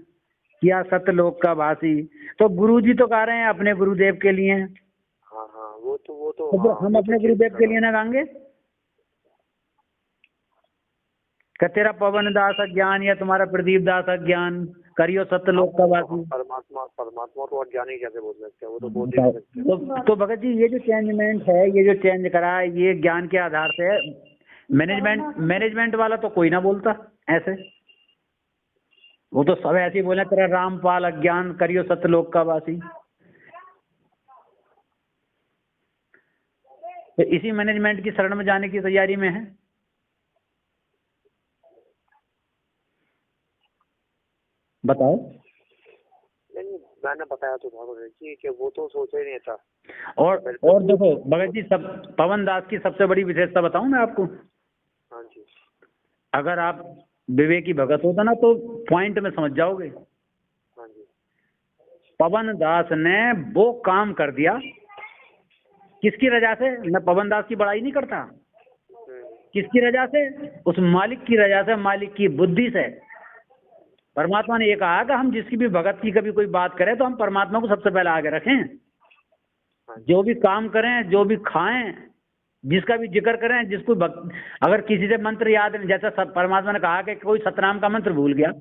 किया सतलोक का वासी। तो गुरुजी तो गा रहे हैं अपने गुरुदेव के लिए, हाँ हाँ वो तो तो हाँ, हम अपने गुरुदेव के लिए ना गाएंगे, तेरा पवन दास अज्ञान या तुम्हारा प्रदीप दास अज्ञान करियो सत्यलोक का वासी। परमात्मा तो अज्ञानी कैसे बोल सकते हैं, वो तो बोल ही नहीं सकते। तो भगत जी ये जो चेंजमेंट है, ये जो चेंज करा है, ये ज्ञान के आधार से है। मैनेजमेंट वाला तो कोई ना बोलता ऐसे, वो तो सब ऐसे ही बोले तेरा रामपाल अज्ञान करियो सत्यलोक का वासी। तो इसी मैनेजमेंट की शरण में जाने की तैयारी में है। बताओ। नहीं मैंने बताया तो था जी कि वो तो सोचा ही नहीं था। और देखो भगत जी, सब पवन दास की सबसे बड़ी विशेषता बताऊं मैं आपको। हाँ जी। अगर आप विवेकी भगत होता ना तो पॉइंट में समझ जाओगे। हाँ जी। पवन दास ने वो काम कर दिया, किसकी रजा से? मैं पवन दास की बड़ाई नहीं करता, किसकी रजा से? उस मालिक की रजा से, मालिक की बुद्धि से। परमात्मा ने ये कहा कि हम जिसकी भी भगत की कभी कोई बात करें तो हम परमात्मा को सबसे पहले आगे रखें, जो भी काम करें, जो भी खाएं, जिसका भी जिक्र करें, जिसको अगर किसी से मंत्र याद नहीं, जैसा परमात्मा ने कहा कि कोई सतनाम का मंत्र भूल गया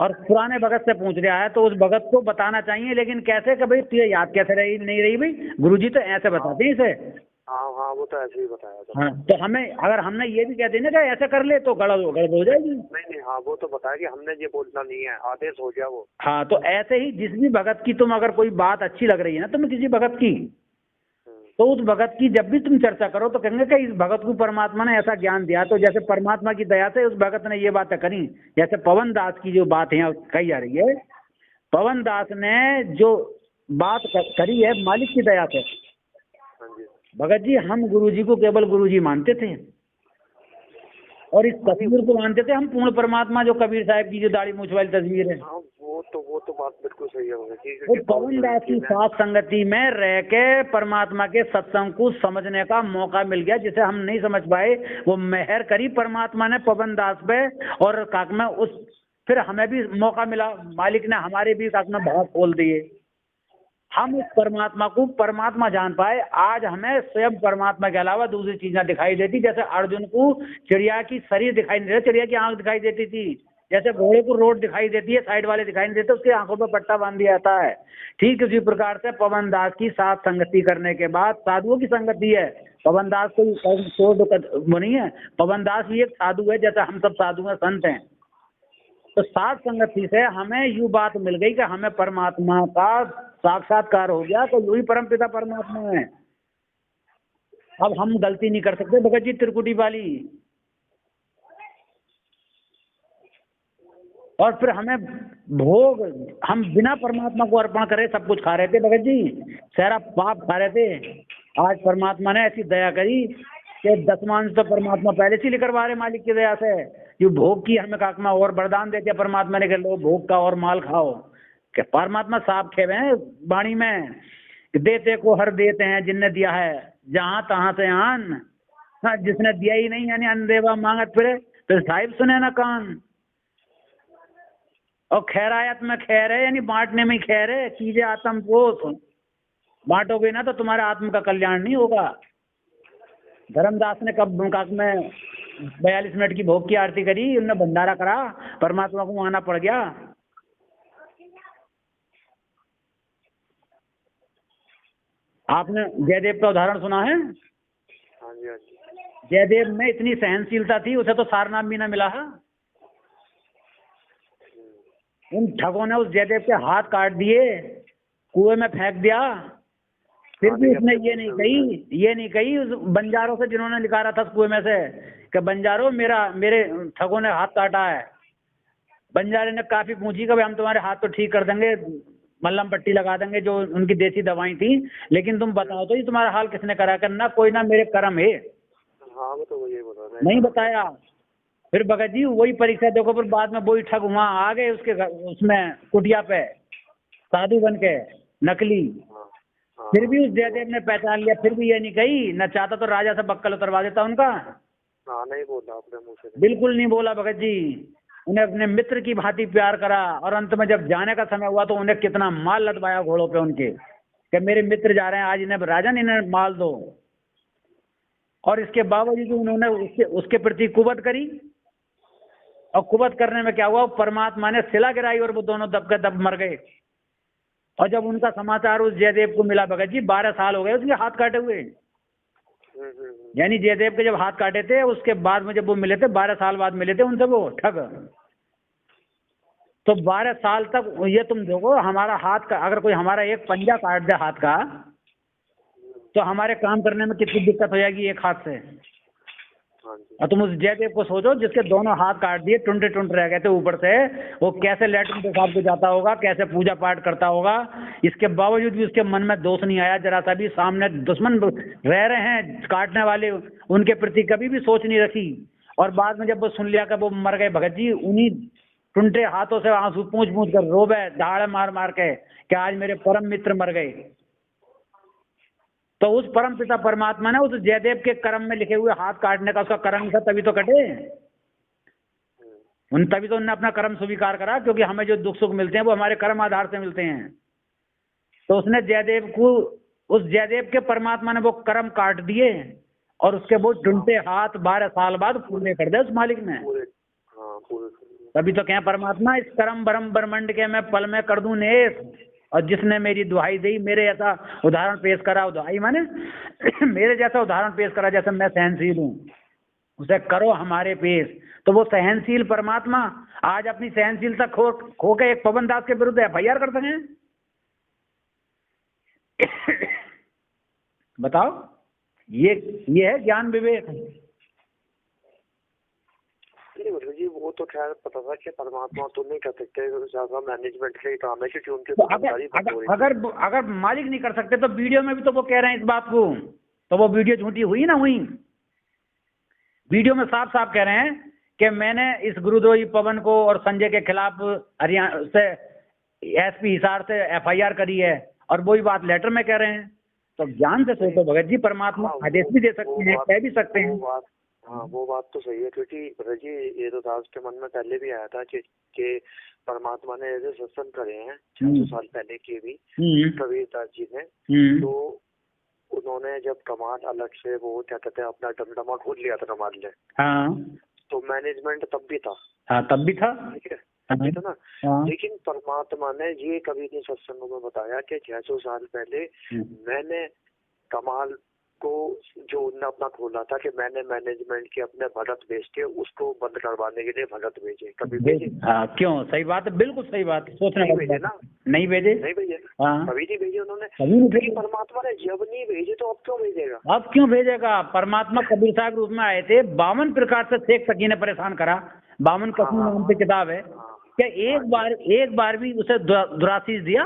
और पुराने भगत से पूछ रहा है तो उस भगत को बताना चाहिए, लेकिन कैसे कि भाई तुझे याद कैसे रही नहीं रही भाई, गुरुजी तो ऐसे बताते हैं इसे। हाँ वो तो ऐसे ही बताया था। हाँ तो हमें अगर हमने ये भी कह देना कि ऐसा कर ले तो गड़बड़ हो जाएगी। नहीं हाँ वो तो बताया कि हमने ये बोलना नहीं है, आदेश हो गया वो। हाँ तो ऐसे ही जिस भी भगत की तुम अगर कोई बात अच्छी लग रही है ना तुम्हें किसी भगत की, तो उस भगत की जब भी तुम चर्चा करो तो कहेंगे कि इस भगत को परमात्मा ने ऐसा ज्ञान दिया। तो जैसे परमात्मा की दया से उस भगत ने ये बातें करी, जैसे पवन दास की जो बात है कही जा रही है, पवन दास ने जो बात करी है मालिक की दया से। भगत जी हम गुरुजी को केवल गुरुजी मानते थे और इस तस्वीर को मानते थे हम पूर्ण परमात्मा, जो कबीर साहब की जो दाढ़ी मूछ वाली तस्वीर है। हाँ, वो वो तो बात बिल्कुल सही है भगत जी, वो पवन दास की साथ संगति में रह के परमात्मा के सत्संग को समझने का मौका मिल गया, जिसे हम नहीं समझ पाए। वो मेहर करी परमात्मा ने पवन दास पे, और काक में उस फिर हमें भी मौका मिला, मालिक ने हमारे भी काक में भाव खोल दिए, हम उस परमात्मा को परमात्मा जान पाए। आज हमें स्वयं परमात्मा के अलावा दूसरी चीजें दिखाई देती, जैसे अर्जुन को चिड़िया की शरीर दिखाई नहीं देता, चिड़िया की आंख दिखाई देती थी, जैसे घोड़े को रोड दिखाई देती है, साइड वाले दिखाई नहीं देते, उसकी आंखों पर पट्टा बांध दिया जाता है। ठीक उसी प्रकार से पवन दास की साथ संगति करने के बाद साधुओं की संगति है। पवन दास कोई वो नहीं है, पवन दास भी एक साधु है, जैसे हम सब साधु हैं, संत हैं। तो साथ संगति से हमें यूं बात मिल गई कि हमें परमात्मा का साक्षात्कार हो गया, तो यू ही परम पिता परमात्मा है। अब हम गलती नहीं कर सकते भगत जी त्रिकुटी वाली, और फिर हमें भोग, हम बिना परमात्मा को अर्पण करे सब कुछ खा रहे थे भगत जी, सारा पाप खा रहे थे। आज परमात्मा ने ऐसी दया करी कि दसमान तो परमात्मा पहले से लेकर रहे मालिक की दया से, जो भोग की हमें काकमा और वरदान देते परमात्मा ने कि लो भोग का और माल खाओ। कि परमात्मा साफ खेवे हैं वाणी में, देते को हर देते हैं जिनने दिया है जहां तहां से आन, जिसने दिया ही नहीं यानी अनदेवा मांगत फिर साहिब सुने ना कान। और खैरायत में खैर है यानी बांटने में खैर है, चीजें आत्म पोष, बांटोगे ना तो तुम्हारे आत्म का कल्याण नहीं होगा। धर्मदास ने कब काक में 42 मिनट की भोग की आरती करी, उनने भंडारा करा, परमात्मा को आना पड़ गया। आपने जयदेव का उदाहरण सुना है? हाँ जी, हाँ जी। जयदेव में इतनी सहनशीलता थी, उसे तो सारनाम भी ना मिला है। उन ठगों ने उस जयदेव के हाथ काट दिए, कुएं में फेंक दिया, फिर भी उसने ये नहीं कही उस बंजारों से जिन्होंने निकाला था कुएं में से कि बंजारों मेरे ठगों ने हाथ काटा है। बंजारे ने काफी पूछी कि हम तुम्हारे हाथ तो ठीक कर देंगे, मल्लम पट्टी लगा देंगे, जो उनकी देसी दवाई थी, लेकिन तुम बताओ तो ये तुम्हारा हाल किसने करा? करना कोई ना मेरे कर्म है। हाँ वो तो यही बोला नहीं बताया। फिर भगत जी वही परीक्षा देखो, फिर बाद में वही ठग वहां आ गए उसके उसमें कुटिया पे साधु बन के नकली। फिर भी उस जयदेव ने पहचान लिया, फिर भी ये नहीं कही, न चाहता तो राजा से बक्कल उतरवा देता उनका। हाँ नहीं बोला अपने मुंह से, बिल्कुल नहीं बोला भगत जी, उन्हें अपने मित्र की भांति प्यार करा, और अंत में जब जाने का समय हुआ तो उन्हें कितना माल लदवाया घोड़ों पे उनके कि मेरे मित्र जा रहे हैं, आज इन्हें राजा ने इन्हें माल दो। और इसके बावजूद उन्होंने उसके प्रति कुवत करी, और कुवत करने में क्या हुआ, परमात्मा ने सिला गिराई और वो दोनों दब के दब मर गए। और जब उनका समाचार उस जयदेव को मिला भगत जी, 12 साल हो गए उसके हाथ काटे हुए। यानी जयदेव के जब हाथ काटे थे उसके बाद में जब वो मिले थे, 12 साल बाद मिले थे उनसे वो ठग। तो 12 साल तक ये तुम देखो, हमारा हाथ का अगर कोई हमारा एक पंजा काट दे हाथ का, तो हमारे काम करने में कितनी दिक्कत हो जाएगी एक हाथ से। और तुम उस जयदेव को सोचो जिसके दोनों हाथ काट दिए, टुंटे टुंटे रह गए थे ऊपर से, वो कैसे लैट्रिन पेशाब को जाता होगा, कैसे पूजा पाठ करता होगा। इसके बावजूद भी उसके मन में दोष नहीं आया जरा सा भी। सामने दुश्मन रह रहे हैं काटने वाले, उनके प्रति कभी भी सोच नहीं रखी। और बाद में जब वो सुन लिया कि वो मर गए भगत जी, उन्हीं टुंटे हाथों से आंसू पूंछ पूंछ कर रोवे, दहाड़े मार मार के कि आज मेरे परम मित्र मर गए। तो उस परम पिता परमात्मा ने उस जयदेव के कर्म में लिखे हुए हाथ काटने का उसका कर्म था, तभी तो कटे उन, तभी तो उन्होंने अपना कर्म स्वीकार करा, क्योंकि हमें जो दुख सुख मिलते हैं वो हमारे कर्म आधार से मिलते हैं। तो उसने जयदेव को, उस जयदेव के परमात्मा ने वो कर्म काट दिए, और उसके वो ढूंढते हाथ 12 साल बाद पूरे कर दे उस मालिक ने। तभी तो कहें परमात्मा इस कर्म ब्रह्म ब्रह्मंड के मैं पल में कर दूं नेस, और जिसने मेरी दुहाई दी, मेरे ऐसा उदाहरण पेश करा, दुहाई माने मेरे जैसा उदाहरण पेश करा जैसे मैं सहनशील हूँ, उसे करो हमारे पेश। तो वो सहनशील परमात्मा आज अपनी सहनशीलता खो के एक पवन दास के विरुद्ध FIR करते हैं। बताओ, ये है ज्ञान विवेक। जी वो तो खैर पता था कि परमात्मा तो नहीं कर सकते, ज्यादा मैनेजमेंट के काम है, क्योंकि उनके तो अगर मालिक नहीं कर सकते तो वीडियो में भी तो वो कह रहे हैं इस बात को, तो वो वीडियो झूठी हुई ना हुई? वीडियो में साफ साफ कह रहे हैं कि मैंने इस गुरुद्रोही पवन को और संजय के खिलाफ हरियाणा से एसपी हिसार से FIR करी है और वही बात लेटर में कह रहे हैं। तो ज्ञान से सोचो भगत जी, परमात्मा आदेश भी दे सकते हैं, कह भी सकते हैं। वो बात तो सही है, क्योंकि भगत जी ये तो दास के मन में पहले भी आया था कि परमात्मा ने ऐसे सत्संग करे हैं 600 साल पहले के भी कबीर दास जी ने। तो उन्होंने जब कमाल अलग से वो क्या कहते हैं अपना डमडमा खोल लिया था कमाल ने, तो मैनेजमेंट तब भी था। तब भी था, ठीक है, तब भी था ना। लेकिन परमात्मा ने ये कभी नहीं सत्संगों में बताया कि 600 साल पहले मैंने कमाल को जो उन्होंने अपना खोला था कि मैंने मैनेजमेंट के अपने भगत भेज के उसको बंद करवाने के लिए भगत भेजे, कभी भेजे? क्यों? सही बात है, बिल्कुल सही बात है। सोचने नहीं भेजे ना, नहीं भेजे कभी नहीं भेजे उन्होंने। क्योंकि परमात्मा ने जब नहीं भेजे तो अब क्यों भेजेगा? अब क्यों भेजेगा? परमात्मा कबीर साहब रूप में आए थे, 52 प्रकार से शेख सकी ने परेशान करा। 52 कसूर नाम की किताब है। क्या एक बार भी उसे दुराशीष दिया?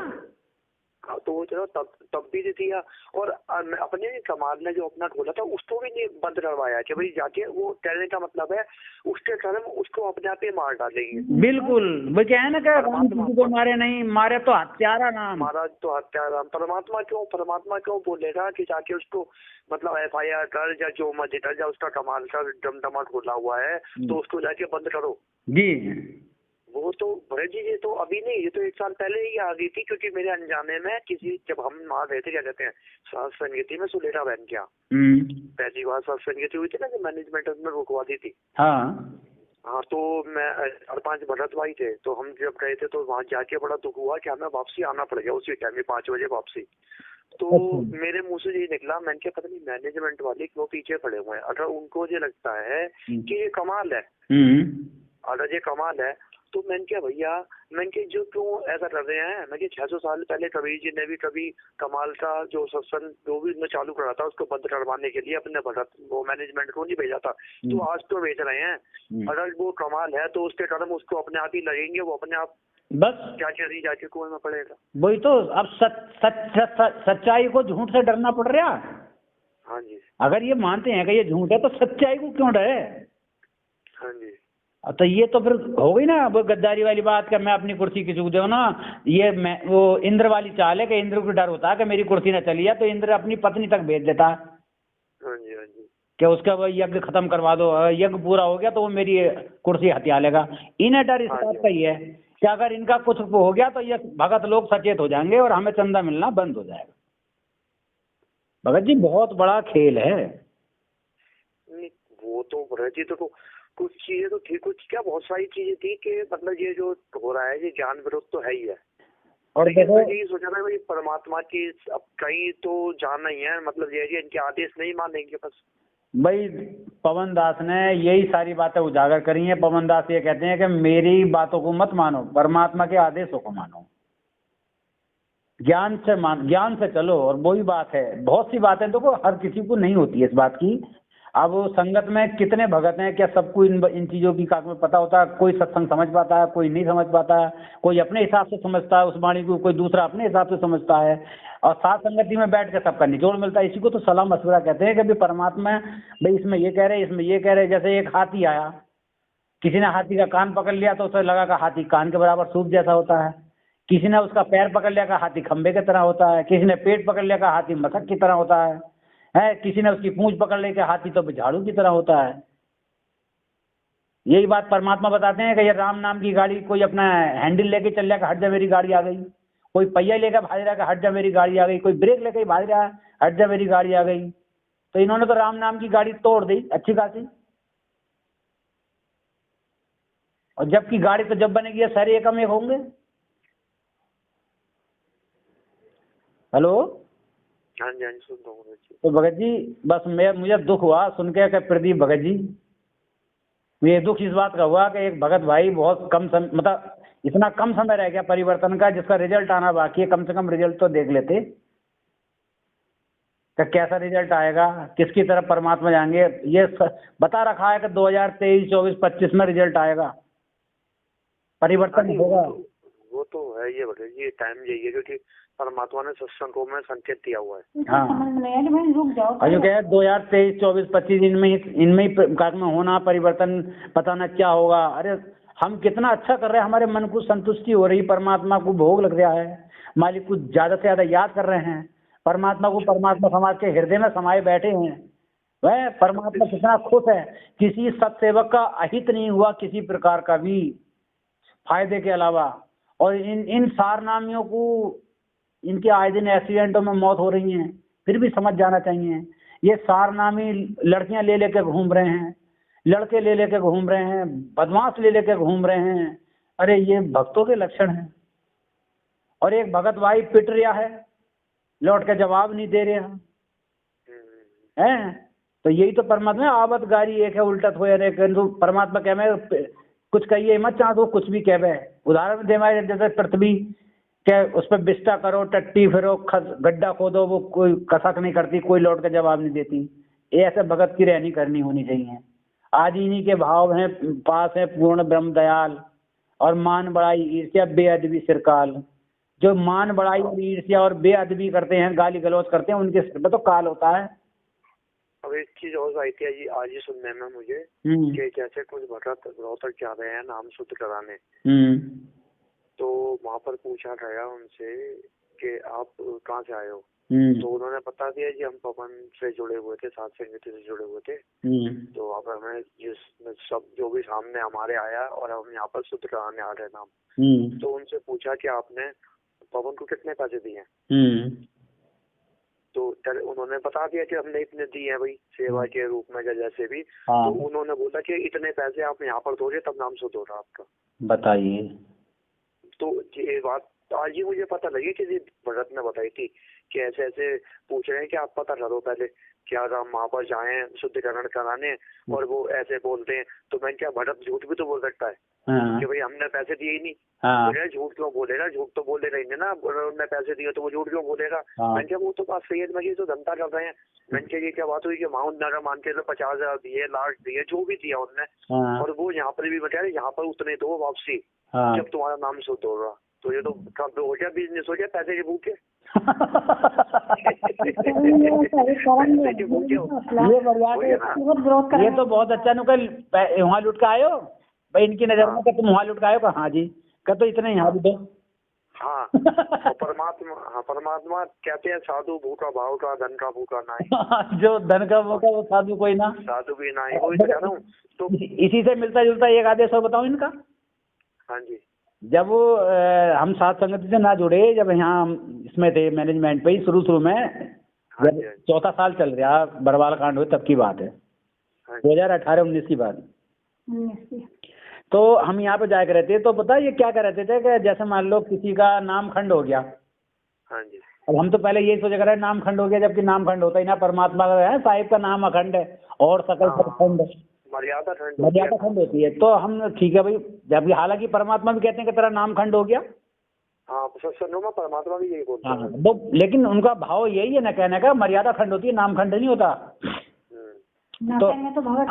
तो वो चलो तब भी दिया। और अपने कमाल ने जो अपना खोला था उसको भी नहीं बंद करवाया कि भाई जाके वो कहने का मतलब है उसके कर्म उसको अपने आप ही मार डालेंगे। बिल्कुल, वो क्या है ना कि किसी को मारे नहीं, मारे तो हत्यारा नाम, मारा तो हत्यारा। परमात्मा क्यों बोलेगा कि जाके उसको मतलब FIR कर या जो मर्जी कर, या उसका कमाल का डमडमा खोला हुआ है तो उसको जाके बंद करो जी। वो तो भरत जी ये तो अभी नहीं, ये तो 1 साल पहले ही आ गई थी, क्योंकि मेरे अनजाने में किसी जब हम वहाँ गए थे क्या कहते हैं सत्संगति में सुलेखा बहन क्या पहली बार सत्संगति हुई थी ना, जो मैनेजमेंट में रुकवा दी थी। हाँ तो मैं और 5 भरत भाई थे, तो हम जब गए थे तो वहाँ जाके बड़ा दुख हुआ कि हमें वापसी आना पड़ गया उसी टाइम में 5 बजे वापसी। तो मेरे मुंह से यही निकला, मैंने क्या पता नहीं मैनेजमेंट वाले क्यों पीछे खड़े हुए हैं। अगर उनको ये लगता है कि ये कमाल है, अगर ये कमाल है तो मैंने क्या भैया, मैंने क्या जो क्यों ऐसा कर रहे हैं। मैं 600 साल पहले कबीर जी ने भी कभी कमाल का जो सत्संग जो भी चालू करा था उसको बंद करवाने के लिए अपने भगत वो मैनेजमेंट को नहीं भेजा था। तो आज तो भेज रहे हैं। अगर वो कमाल है तो उसके कदम उसको अपने आप ही लगेंगे, वो अपने आप बस जाके कुएं में पड़ेगा। वही तो, अब सच्चाई को झूठ से डरना पड़ रहा। हाँ जी, अगर ये मानते हैं कि ये झूठ है तो सच्चाई को क्यों डरे? हाँ जी, तो ये तो फिर हो गई ना वो गद्दारी वाली बात कि मैं अपनी कुर्सी किसी को दूं ना। ये मैं वो इंद्र वाली चाल है कि इंद्र को डर होता है कि मेरी कुर्सी ना चली है, तो इंद्र अपनी पत्नी तक भेज देता है। हाँ जी, हाँ जी, क्या उसका वो यज्ञ खत्म करवा दो, यज्ञ पूरा हो गया तो वो मेरी कुर्सी हथिया लेगा। इन्हें डर इस बात का ही है कि अगर इनका कुछ हो गया तो ये भगत लोग सचेत हो जाएंगे और हमें चंदा मिलना बंद हो जाएगा। भगत जी बहुत बड़ा खेल है। वो तो भगत जी तो कुछ चीजें तो थी, कुछ क्या बहुत सारी चीजें थी कि मतलब ये जो हो रहा है ये ज्ञान विरोध तो है ही है। और यही सोचा था भाई परमात्मा की अब कहीं तो जाना ही है, मतलब ये इनके आदेश नहीं मानेंगे बस। भाई पवन दास ने यही सारी बातें उजागर करी हैं। पवन दास ये कहते हैं कि मेरी बातों को मत मानो, परमात्मा के आदेशों को मानो, ज्ञान से चलो। और वही बात है, बहुत सी बातें देखो हर किसी को नहीं होती है इस बात की। अब संगत में कितने भगत हैं, क्या सबको इन चीज़ों की काक में पता होता है? कोई सत्संग समझ पाता है, कोई नहीं समझ पाता है, कोई अपने हिसाब से समझता है उस वाणी को, कोई दूसरा अपने हिसाब से समझता है। और साथ संगति में बैठ के सबका निचोड़ मिलता है। इसी को तो सलाह मशवरा कहते हैं कि भाई परमात्मा भाई इसमें ये कह रहे, इसमें ये कह रहे। जैसे एक हाथी आया, किसी ने हाथी का कान पकड़ लिया तो उसे लगा कि हाथी कान के बराबर सूप जैसा होता है। किसी ने उसका पैर पकड़ लिया कि हाथी खंबे की तरह होता है। किसी ने पेट पकड़ लिया कि हाथी मशक की तरह होता है। किसी ने उसकी पूंछ पकड़ ले के हाथी तो झाड़ू की तरह होता है। यही बात परमात्मा बताते हैं कि ये राम नाम की गाड़ी कोई अपना हैंडल लेके चल रहा है, हट जा मेरी गाड़ी आ गई। कोई पहिया लेकर भाग रहा है, हट जा मेरी गाड़ी आ गई। कोई ब्रेक लेकर भाग रहा है, हट जा मेरी गाड़ी आ गई। तो इन्होंने तो राम नाम की गाड़ी तोड़ दी अच्छी खासी। और जबकि गाड़ी तो जब बनेगी सारे एकम एक होंगे। हेलो, हाँ जी, हाँ जी, सुन रहा हूँ। तो भगत जी बस मुझे दुख हुआ सुन के प्रदीप भगत जी, मुझे दुख इस बात का हुआ कि एक भगत भाई बहुत कम समय, मतलब इतना कम समय रह गया परिवर्तन का, जिसका रिजल्ट आना बाकी है। कम से कम रिजल्ट तो देख लेते कि कैसा रिजल्ट आएगा, किसकी तरफ परमात्मा जाएंगे। ये बता रखा है कि 2023, 24, 25 में रिजल्ट आएगा, परिवर्तन होगा। वो तो है ये भगत जी, टाइम यही है क्योंकि परमात्मा ने सत्संगों में संकेत दिया हुआ है। हाँ, और जो कहे 2023, 24, 25 इनमें ही काल में होना परिवर्तन, पता न क्या होगा। अरे हम कितना अच्छा कर रहे हैं, हमारे मन को संतुष्टि हो रही, परमात्मा को भोग लग रहा है, मालिक को ज्यादा से ज्यादा याद कर रहे हैं, परमात्मा को परमात्मा समाज के हृदय में समाये बैठे हैं, वह परमात्मा कितना खुश है। किसी सत्सेवक का अहित नहीं हुआ किसी प्रकार का भी फायदे के अलावा। और इन सारनामियों को, इनके आए दिन एक्सीडेंटों में मौत हो रही है, फिर भी समझ जाना चाहिए। ये सारनामी लड़कियां ले लेके घूम रहे हैं, लड़के ले लेके घूम रहे हैं, बदमाश ले लेके घूम रहे हैं। अरे ये भक्तों के लक्षण हैं। और एक भगत भाई पिट रहा है, लौट के जवाब नहीं दे रहा है। तो यही तो परमात्मा आवत गारी एक है उल्टा हो रहे, तो परमात्मा कह में कुछ कहिए मत चाह दो, कुछ भी कह उदाहरण दे मैं, जैसे पृथ्वी के उस पर बिस्टा करो, टट्टी फिरो, गड्ढा खोदो, वो कोई कसक नहीं करती, कोई लौट के जवाब नहीं देती। ये ऐसे भगत की रहनी करनी होनी चाहिए। आज इन्हीं के भाव हैं, पास है पूर्ण ब्रह्म दयाल, और मान बड़ाई ईर्ष्या बेअदबी सिरकाल। जो मान बड़ाई और ईर्ष्या और बेअदबी करते हैं, गाली गलौज करते हैं, उनके सिर पे तो काल होता है। अब एक चीज और आई थी जी आज ही सुनने में मुझे कि जैसे कुछ भगत रोहतक जा रहे हैं नाम शुद्ध कराने, तो वहाँ पर पूछा गया उनसे कि आप कहाँ से आए हो, तो उन्होंने बता दिया जी हम पवन से जुड़े हुए थे, सात संगति से जुड़े हुए थे। तो अब हमें जिस सब जो भी सामने हमारे आया और हम यहाँ पर शुद्ध कराने आ रहे नाम, तो उनसे पूछा कि आपने पवन को कितने पैसे दिए? तो उन्होंने बता दिया कि हमने इतने दिए हैं भाई सेवा के रूप में जैसे भी। तो उन्होंने बोला कि इतने पैसे आप यहाँ पर दोगे तब नाम शुद्ध होगा आपका। बताइए। तो ये बात आज ही मुझे पता लगी कि भगत ने बताई थी कि ऐसे ऐसे पूछ रहे हैं कि आप पता करो पहले क्या हम वहाँ पर जाएं शुद्धिकरण कराने, और वो ऐसे बोलते हैं। तो मैं क्या भगत झूठ भी तो बोल सकता है कि भाई हमने पैसे दिए ही नहीं। झूठ क्यों बोलेगा? झूठ तो बोले रहेंगे ना, उन्होंने पैसे दिए तो वो झूठ क्यों बोलेगा? मैंने क्या वो तो बात सही है, मजीद तो धंधा कर रहे हैं। मैंने क्या ये क्या बात हुई कि वहाँ नगर मान के 50,000 दिए, लाख दिए, जो भी दिया उनने, और वो यहाँ पर भी बता रहे यहाँ पर उतने दो वापसी जब तुम्हारा नाम शुद्ध होगा। तो ये तो कब हो गया बिजनेस, हो गया पैसे के भूखे। ये तो बहुत अच्छा नुकल वहाँ लुट के आयो भाई, इनकी नजर में तुम वहाँ लुट के आयो। हाँ जी, क्या तो इतने यहाँ भी दो। हाँ परमात्मा कहते हैं साधु भूखा भाव का, धन का भूखा नहीं। जो धन का भूखा वो साधु कोई ना, साधु भी नहीं। वही तो कह रहा हूँ। तो इसी से मिलता जुलता एक आदेश और बताऊँ इनका। हाँ जी। जब हम साथ संगति से ना जुड़े, जब यहाँ इसमें थे मैनेजमेंट पे ही शुरू में, जब 4था साल चल रहा बरवाल कांड हुए तब की बात है, 2018-19 की बात। तो हम यहाँ पे जाया करते थे, तो पता ये क्या कर रहे थे कि जैसे मान लो किसी का नाम खंड हो गया। हाँ जी। अब हम तो पहले यही सोचा कर रहे हैं नाम खंड हो गया, जबकि नाम खंड होता ही ना, परमात्मा का है साहिब का नाम अखंड है और सकल खंड है, मर्यादा खंड होती है। तो हम ठीक है भाई, जबकि हालांकि परमात्मा भी कहते हैं कि तेरा नाम खंड हो गया। हाँ में परमात्मा भी यही बोलते हैं। वो लेकिन उनका भाव यही है ना कहने का, मर्यादा खंड होती है, नाम खंड नहीं होता। तो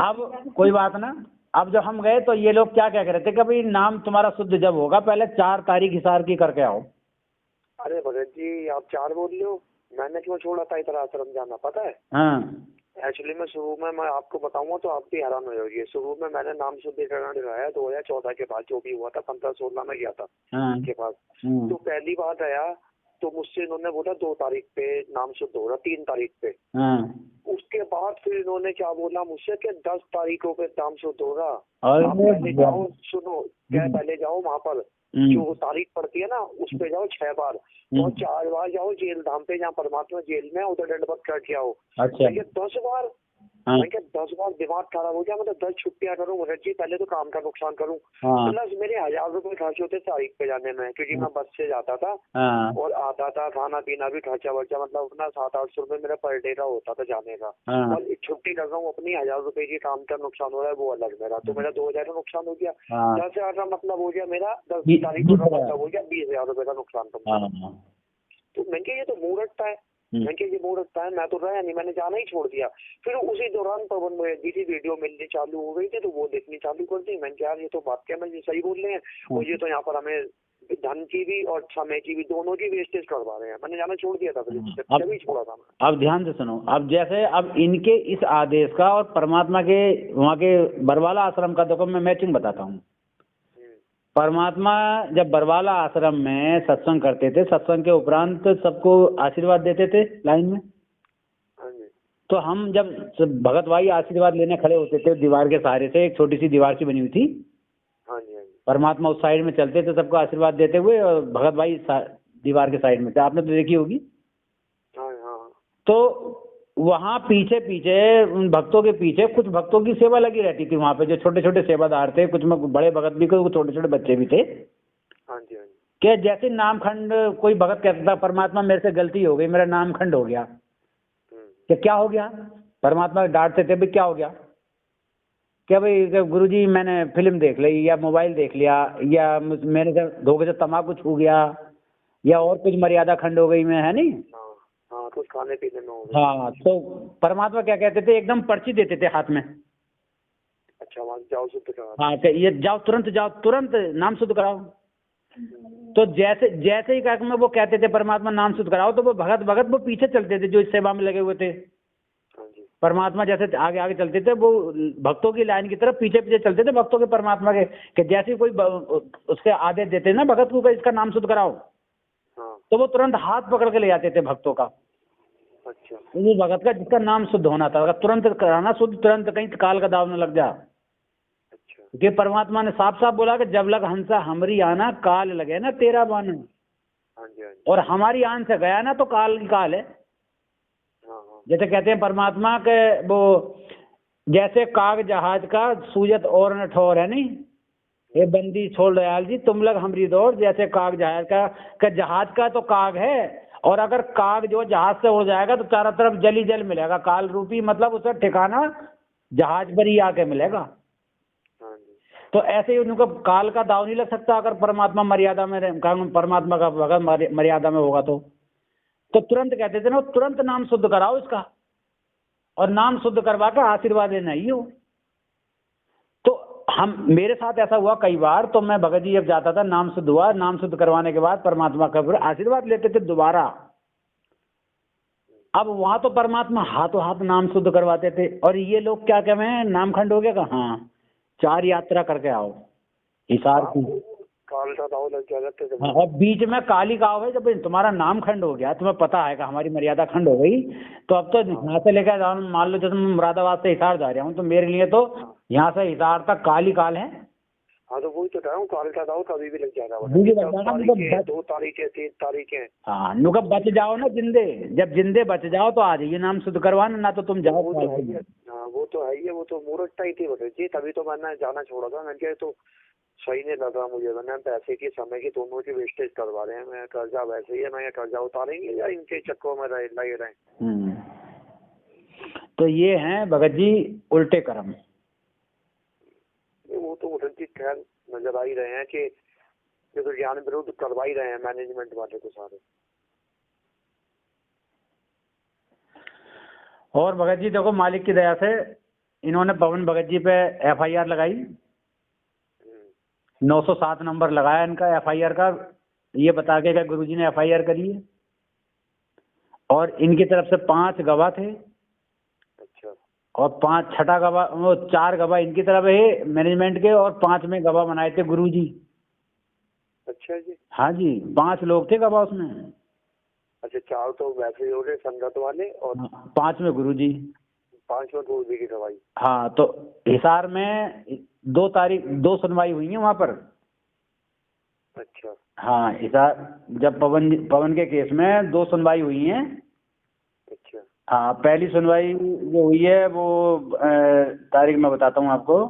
अब कोई बात ना, अब जब हम गए तो ये लोग क्या कह रहे थे कि भाई नाम तुम्हारा शुद्ध जब होगा पहले 4 तारीख हिसार की करके आओ। अरे भगत जी आप 4 बोल रहे हो, मैंने क्यों छोड़ा था इतना आश्रम जाना पता है? एक्चुअली मैं शुरू में मैं आपको बताऊंगा तो आप भी हैरान हो जाओगे। शुरू में मैंने नाम शुद्धिकरण कराया 2014 के बाद, जो भी हुआ था 15-16 में गया था के पास। तो पहली बार आया तो मुझसे इन्होंने बोला 2 तारीख पे नाम शुद्ध हो रहा, 3 तारीख पे। उसके बाद फिर इन्होंने क्या बोला मुझसे कि 10 तारीखों पे नाम शुद्ध हो रहा। पहले जाओ, सुनो क्या, पहले जाओ वहाँ पर जो तारीख पड़ती है ना उस पे जाओ 6 बार, और 4 बार जाओ जेल धाम पे जहाँ परमात्मा जेल में, उधर दंडवत करके आओ। 10 बार, मैं क्या 10 बार दिमाग खराब हो गया, मतलब 10 छुट्टियां करूँ भगत जी, पहले तो काम का नुकसान करूँ। प्लस मेरे 1000 रुपए खर्च होते तारीख पे जाने में, क्योंकि मैं बस से जाता था और आता था, खाना पीना भी खर्चा वर्चा, मतलब अपना 700-800 रुपए मेरा पर डे का होता था जाने का। और छुट्टी कर रहा हूँ अपनी, 1000 रुपए की काम का नुकसान हो रहा है वो अलग मेरा, तो मेरा 2000 का नुकसान हो गया। 10,000 का मतलब हो गया मेरा, 10 तारीख का मतलब हो गया 20,000 रुपए का नुकसान। तो मैं ये तो मूर्खता है, मैं क्या ये मूर्खता है, मैं तो रहा नहीं, मैंने जाना ही छोड़ दिया। फिर उसी दौरान पवन जी की वीडियो मिलनी चालू हो गई थी, तो वो देखनी चालू कर दी। मैंने क्या ये तो बात क्या मैं सही बोल रहे हैं, और ये तो यहाँ पर हमें धन की भी और समय की भी दोनों की वेस्टेज करवा रहे हैं। मैंने जाना छोड़ दिया था, फिर छोड़ा था मैं। अब ध्यान से सुनो, अब जैसे अब इनके इस आदेश का और परमात्मा के वहाँ के बरवाला आश्रम का देखो मैं मैचिंग बताता हूँ। परमात्मा जब बरवाला आश्रम में सत्संग करते थे, सत्संग के उपरांत सबको आशीर्वाद देते थे लाइन में। हाँ जी। तो हम जब भगत भाई आशीर्वाद लेने खड़े होते थे दीवार के सहारे से, एक छोटी सी दीवार सी बनी हुई थी, हाँ जी। हाँ जी। परमात्मा उस साइड में चलते थे सबको आशीर्वाद देते हुए, और भगत भाई दीवार के साइड में थे, आपने तो देखी होगी। हाँ हाँ। तो वहाँ पीछे पीछे उन भक्तों के पीछे कुछ भक्तों की सेवा लगी रहती थी वहाँ पे, जो छोटे छोटे सेवादार थे, कुछ में बड़े भगत भी, कुछ छोटे छोटे बच्चे भी थे। हाँ जी। हाँ जी। कि जैसे नामखंड कोई भगत कहता था, परमात्मा मेरे से गलती हो गई, मेरा नामखंड हो गया। कि क्या हो गया? परमात्मा डांटते थे, भाई क्या हो गया? क्या भाई गुरुजी मैंने फिल्म देख ली, या मोबाइल देख लिया, या मैंने धोखे से तम्बाकू छू गया, या और कुछ मर्यादा खंड हो गई मैं, है नहीं? हाँ, कुछ खाने पीने में हो गया। हाँ, तो परमात्मा क्या कहते थे, एकदम पर्ची देते थे हाथ में। अच्छा, वहाँ जाओ शुद्ध करा। हाँ, कि ये जाओ तुरंत नाम शुद्ध कराओ। तो जैसे जैसे ही कार्यक्रम में वो कहते थे परमात्मा नाम शुद्ध कराओ, तो वो भगत वो पीछे चलते थे जो इस सेवा में लगे हुए थे। हाँ जी। परमात्मा जैसे आगे आगे चलते थे, वो भक्तों की लाइन की तरफ पीछे पीछे चलते थे भक्तों के, परमात्मा के। कि जैसे ही कोई उसके आदेश देते ना भगत को, इसका नाम शुद्ध कराओ, हाँ। तो वो तुरंत हाथ पकड़ के ले जाते थे भक्तों का। अच्छा। उस भगत का जिसका नाम शुद्ध होना था, अगर तुरंत कराना शुद्ध, तुरंत कहीं काल का दाव न लग जा। अच्छा। क्योंकि परमात्मा ने साफ साफ बोला कि जब लग हंसा हमरी आना, काल लगे ना तेरा बाना। हाँ जी। हाँ जी। और हमारी आन से गया ना तो काल की काल है। हाँ हाँ। जैसे कहते हैं परमात्मा के वो, जैसे काग जहाज का सूजत और न ठोर, है नहीं? ये बंदी छोड़ दयाल जी तुम लग हमरी दौड़, जैसे काग जहाज का जहाज का तो काग है, और अगर काग जो जहाज से हो जाएगा तो चारों तरफ जल ही जल मिलेगा, काल रूपी, मतलब उसका ठिकाना जहाज पर ही आके मिलेगा। हाँ जी। तो ऐसे ही उनको काल का दाव नहीं लग सकता अगर परमात्मा मर्यादा में, परमात्मा का भगत मर्यादा में होगा तो तुरंत कहते थे ना, तुरंत नाम शुद्ध कराओ इसका, और नाम शुद्ध करवा कर आशीर्वाद लेना ही हो। तो हम, मेरे साथ ऐसा हुआ कई बार, तो मैं भगत जी जब जाता था, नाम शुद्ध हुआ, नाम शुद्ध करवाने के बाद परमात्मा का आशीर्वाद लेते थे दोबारा। अब वहां तो परमात्मा हाथों हाथ नाम शुद्ध करवाते थे, और ये लोग क्या कह रहे हैं, नामखंड हो गया का? हाँ, 4 यात्रा करके आओ हिसार की। काल का दाव लग जाता। हाँ, और बीच में काली गाँव है, जब तुम्हारा नाम खंड हो गया, तुम्हें पता है कि हमारी मर्यादा खंड हो गई, तो अब तो यहाँ से लेकर जाओ, मान लो जैसे मैं मुरादाबाद से हिसार जा रहा हूँ, तो मेरे लिए तो यहाँ से हिसार तक काली काल है। हाँ, तो वही तो कह रहा हूँ, काल का दाव कभी भी लग जाएगा। 2 तारीखें 3 तारीखें। हाँ, नुका बच जाओ ना जिंदे, जब जिंदे बच जाओ तो आ जाइए नाम शुद्ध करवाना, ना तो तुम जाओ। वो तो है ही है। हाँ, वो तो है ही है, वो तो मूर्खता ही थी बता जी, तभी तो मैंने जाना छोड़ा था। मैंने कहा तो सही नहीं लग रहा मुझे, मैंने पैसे की समय की दोनों की वेस्टेज करवा रहे हैं। मैं कर्जा वैसे ही है, मैं कर्जा उतारेंगे या इनके चक्कों में लगे रहें। तो ये हैं भगत जी उल्टे कर्म। वो तो उल्टी खैर नजर आ ही रहे हैं कि ये तो ज्ञान विरुद्ध करवा ही रहे हैं मैनेजमेंट वाले तो सारे। और भगत जी देखो, मालिक की दया से इन्होंने पवन भगत जी पे FIR लगाई, 907 नंबर लगाया इनका FIR का, ये बता के गुरुजी ने FIR करी है। और इनकी तरफ से 5 गवाह थे। अच्छा। और 6ठा गवाह, वो 4 गवाह इनकी तरफ है मैनेजमेंट के, और 5 में गवाह बनाए थे गुरुजी। अच्छा जी। हाँ जी, 5 लोग थे गवाह उसमें। अच्छा, 4 तो वैसे ही हो गए संगत वाले, और 5 में गुरुजी। 5 में गुरुजी की दवाई। हाँ, तो हिसार में 2 तारीख 2 सुनवाई हुई है वहाँ पर। अच्छा। हाँ, हिसार जब पवन के केस में 2 सुनवाई हुई हैं। अच्छा। हाँ, पहली सुनवाई जो हुई है वो तारीख मैं बताता हूँ आपको।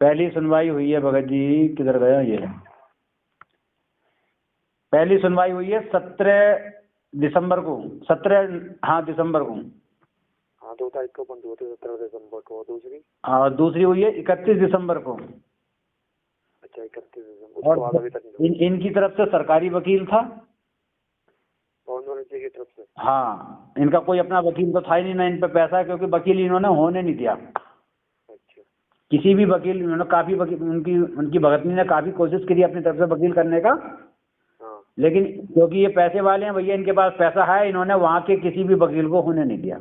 पहली सुनवाई हुई है भगत जी, किधर गया ये, पहली सुनवाई हुई है 17 दिसंबर को, 17 दिसंबर को। हाँ, 2 तारीख को बंद हुए थे, 17 दिसंबर को। दूसरी? हाँ, दूसरी हुई है 31 दिसंबर को। अच्छा, 31 दिसंबर। और अभी तक इनकी तरफ से सरकारी वकील था, पवन जी की तरफ से। हाँ, इनका कोई अपना वकील तो था ही नहीं, ना इन पे पैसा, क्योंकि वकील इन्होंने होने नहीं दिया। अच्छा। किसी भी वकील, इन्होंने काफी वकील, उनकी भगतनी ने काफी कोशिश करी अपनी तरफ से वकील करने का। हाँ। लेकिन क्योंकि ये पैसे वाले हैं भैया, इनके पास पैसा है, इन्होंने वहाँ के किसी भी वकील को होने नहीं दिया।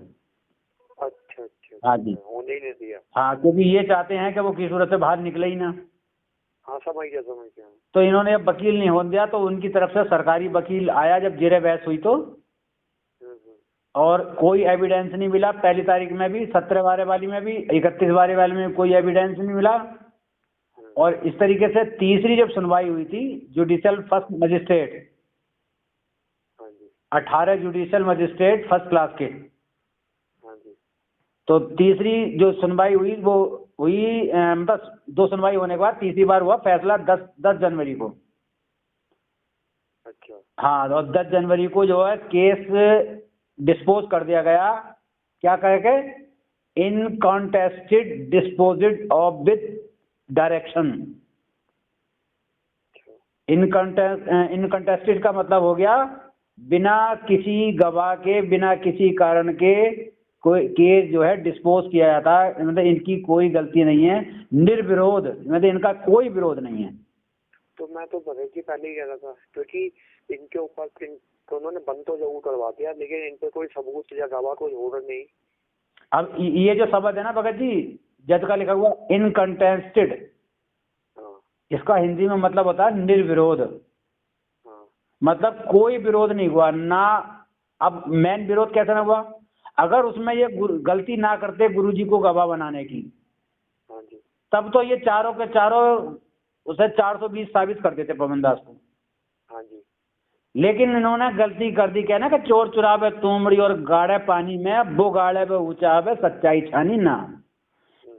अच्छा। हाँ जी, होने ही नहीं दिया। हाँ, क्योंकि ये चाहते हैं कि वो किसी सूरत से बाहर निकले ही ना। हाँ समझ गया समझ गया। तो इन्होंने अब वकील नहीं होने दिया, तो उनकी तरफ से सरकारी वकील आया जब जेरे बहस हुई तो, और कोई एविडेंस नहीं मिला। पहली तारीख में भी, 17/12 वाली में भी, 31/12 वाली में कोई एविडेंस नहीं मिला। और इस तरीके से तीसरी जब सुनवाई हुई थी, जुडिशियल फर्स्ट मजिस्ट्रेट, हाँ जी 18 जुडिशियल मजिस्ट्रेट फर्स्ट क्लास के, हाँ जी। तो तीसरी जो सुनवाई हुई वो हुई, मतलब 2 सुनवाई होने के बाद तीसरी बार हुआ फैसला 10 जनवरी को। अच्छा हाँ, और 10 जनवरी को जो है केस डिस्पोज कर दिया गया। क्या कह के? इनकॉन्टेस्टेड डिस्पोजिड ऑफ विद डायरेक्शन। इनकॉन्टेस्टेड का मतलब हो गया बिना किसी गवाह के, बिना किसी कारण के कोई केस जो है डिस्पोज किया जाता है, मतलब इनकी कोई गलती नहीं है, निर्विरोध, मतलब इनका कोई विरोध नहीं है। तो मैं तो भगत जी पहले ही कह रहा था, क्योंकि इनके ऊपर तो उन्होंने बंद तो जरूर करवा दिया, लेकिन इन पे कोई सबूत या गवाह कोई हो नहीं। अब ये जो शब्द है ना भगत जी, जज का लिखा हुआ इनकॉन्टेस्टेड, इसका हिंदी में मतलब होता है निर्विरोध। मतलब कोई विरोध नहीं हुआ ना। अब मेन विरोध कैसे ना हुआ? अगर उसमें ये गलती ना करते गुरुजी को गवाह बनाने की, हाँ जी। तब तो ये चारों के चारों उसे 420 साबित कर देते पवन दास को। हाँ जी। लेकिन इन्होंने गलती कर दी, क्या ना कि चोर चुरावे तुमड़ी और गाड़े पानी में, वो गाड़े पे ऊंचावे सच्चाई छानी ना।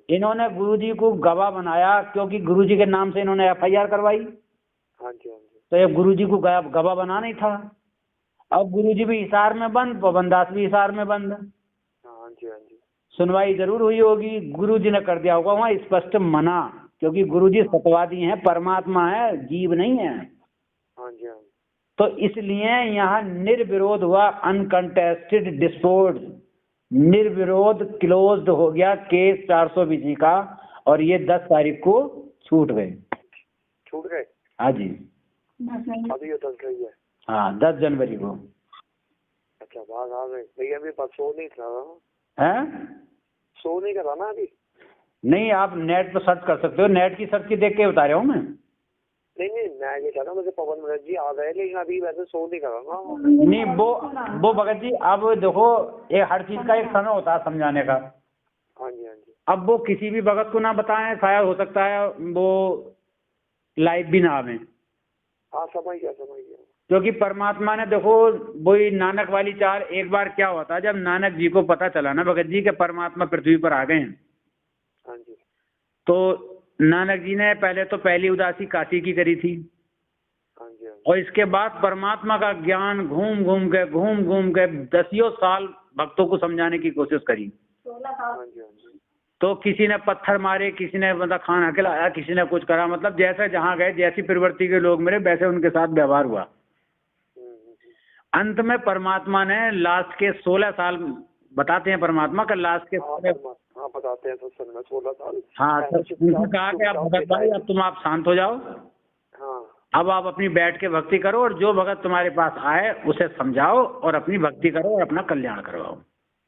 इन्होंने गुरुजी को गवाह बनाया क्योंकि गुरुजी के नाम से इन्होंने FIR करवाई। हाँ जी हाँ जी। तो ये गुरुजी को गवाह बना नहीं था। अब गुरुजी भी हिसार में बंद, पवन दास भी हिसार में बंद। हाँ जी हाँ जी। सुनवाई जरूर हुई होगी, गुरुजी ने कर दिया होगा वहाँ स्पष्ट मना, क्योंकि गुरुजी सत्यवादी हैं, परमात्मा है, जीव नहीं है। हाँ जी हाँ जी। तो इसलिए यहाँ निर्विरोध हुआ, अनकंटेस्टेड डिस्पोज, निर्विरोध क्लोज्ड हो गया केस 420 का, और ये 10 तारीख को छूट गए। छूट गए? हाँ जी, अभी ये 10 गई है। हाँ 10 जनवरी को। अच्छा बात आ गई भैया, अभी पर सो नहीं करा हैं? सो नहीं करा ना अभी। नहीं, आप नेट पर सर्च कर सकते हो, नेट की सर्च की देख के बता रहा हूँ मैं। नहीं नहीं, मैं ये कह रहा हूँ मुझे पवन भगत जी आ गए, लेकिन अभी वैसे सो नहीं करा ना। नहीं, वो भगत जी, अब देखो ये हर चीज का एक समय होता है समझाने का। हाँ जी हाँ जी। अब वो किसी भी भगत को ना बताएं, शायद हो सकता है वो लाइव भी ना आवे। हाँ समझ गया समझ गया। क्योंकि परमात्मा ने देखो वही नानक वाली चाल, एक बार क्या हुआ था जब नानक जी को पता चला ना भगत जी के परमात्मा पृथ्वी पर आ गए हैं, हाँ जी। तो नानक जी ने पहले तो पहली उदासी काशी की करी थी, हाँ जी हाँ जी। और इसके बाद परमात्मा का ज्ञान घूम घूम के 10 साल भक्तों को समझाने की कोशिश करी। हाँ जी हाँ जी। तो किसी ने पत्थर मारे, किसी ने मतलब खाना खिलाया, किसी ने कुछ करा, मतलब जैसे जहाँ गए, जैसी प्रवृत्ति के लोग मिले वैसे उनके साथ व्यवहार हुआ। अंत में परमात्मा ने लास्ट के 16 साल बताते हैं परमात्मा का, लास्ट के हाँ बताते हैं तो सर में 16 साल। हाँ, तो उनसे कहा कि आप भगत भाई अब तुम आप शांत हो जाओ, हाँ अब आप अपनी बैठ के भक्ति करो, और जो भगत तुम्हारे पास आए उसे समझाओ और अपनी भक्ति करो और अपना कल्याण करवाओ।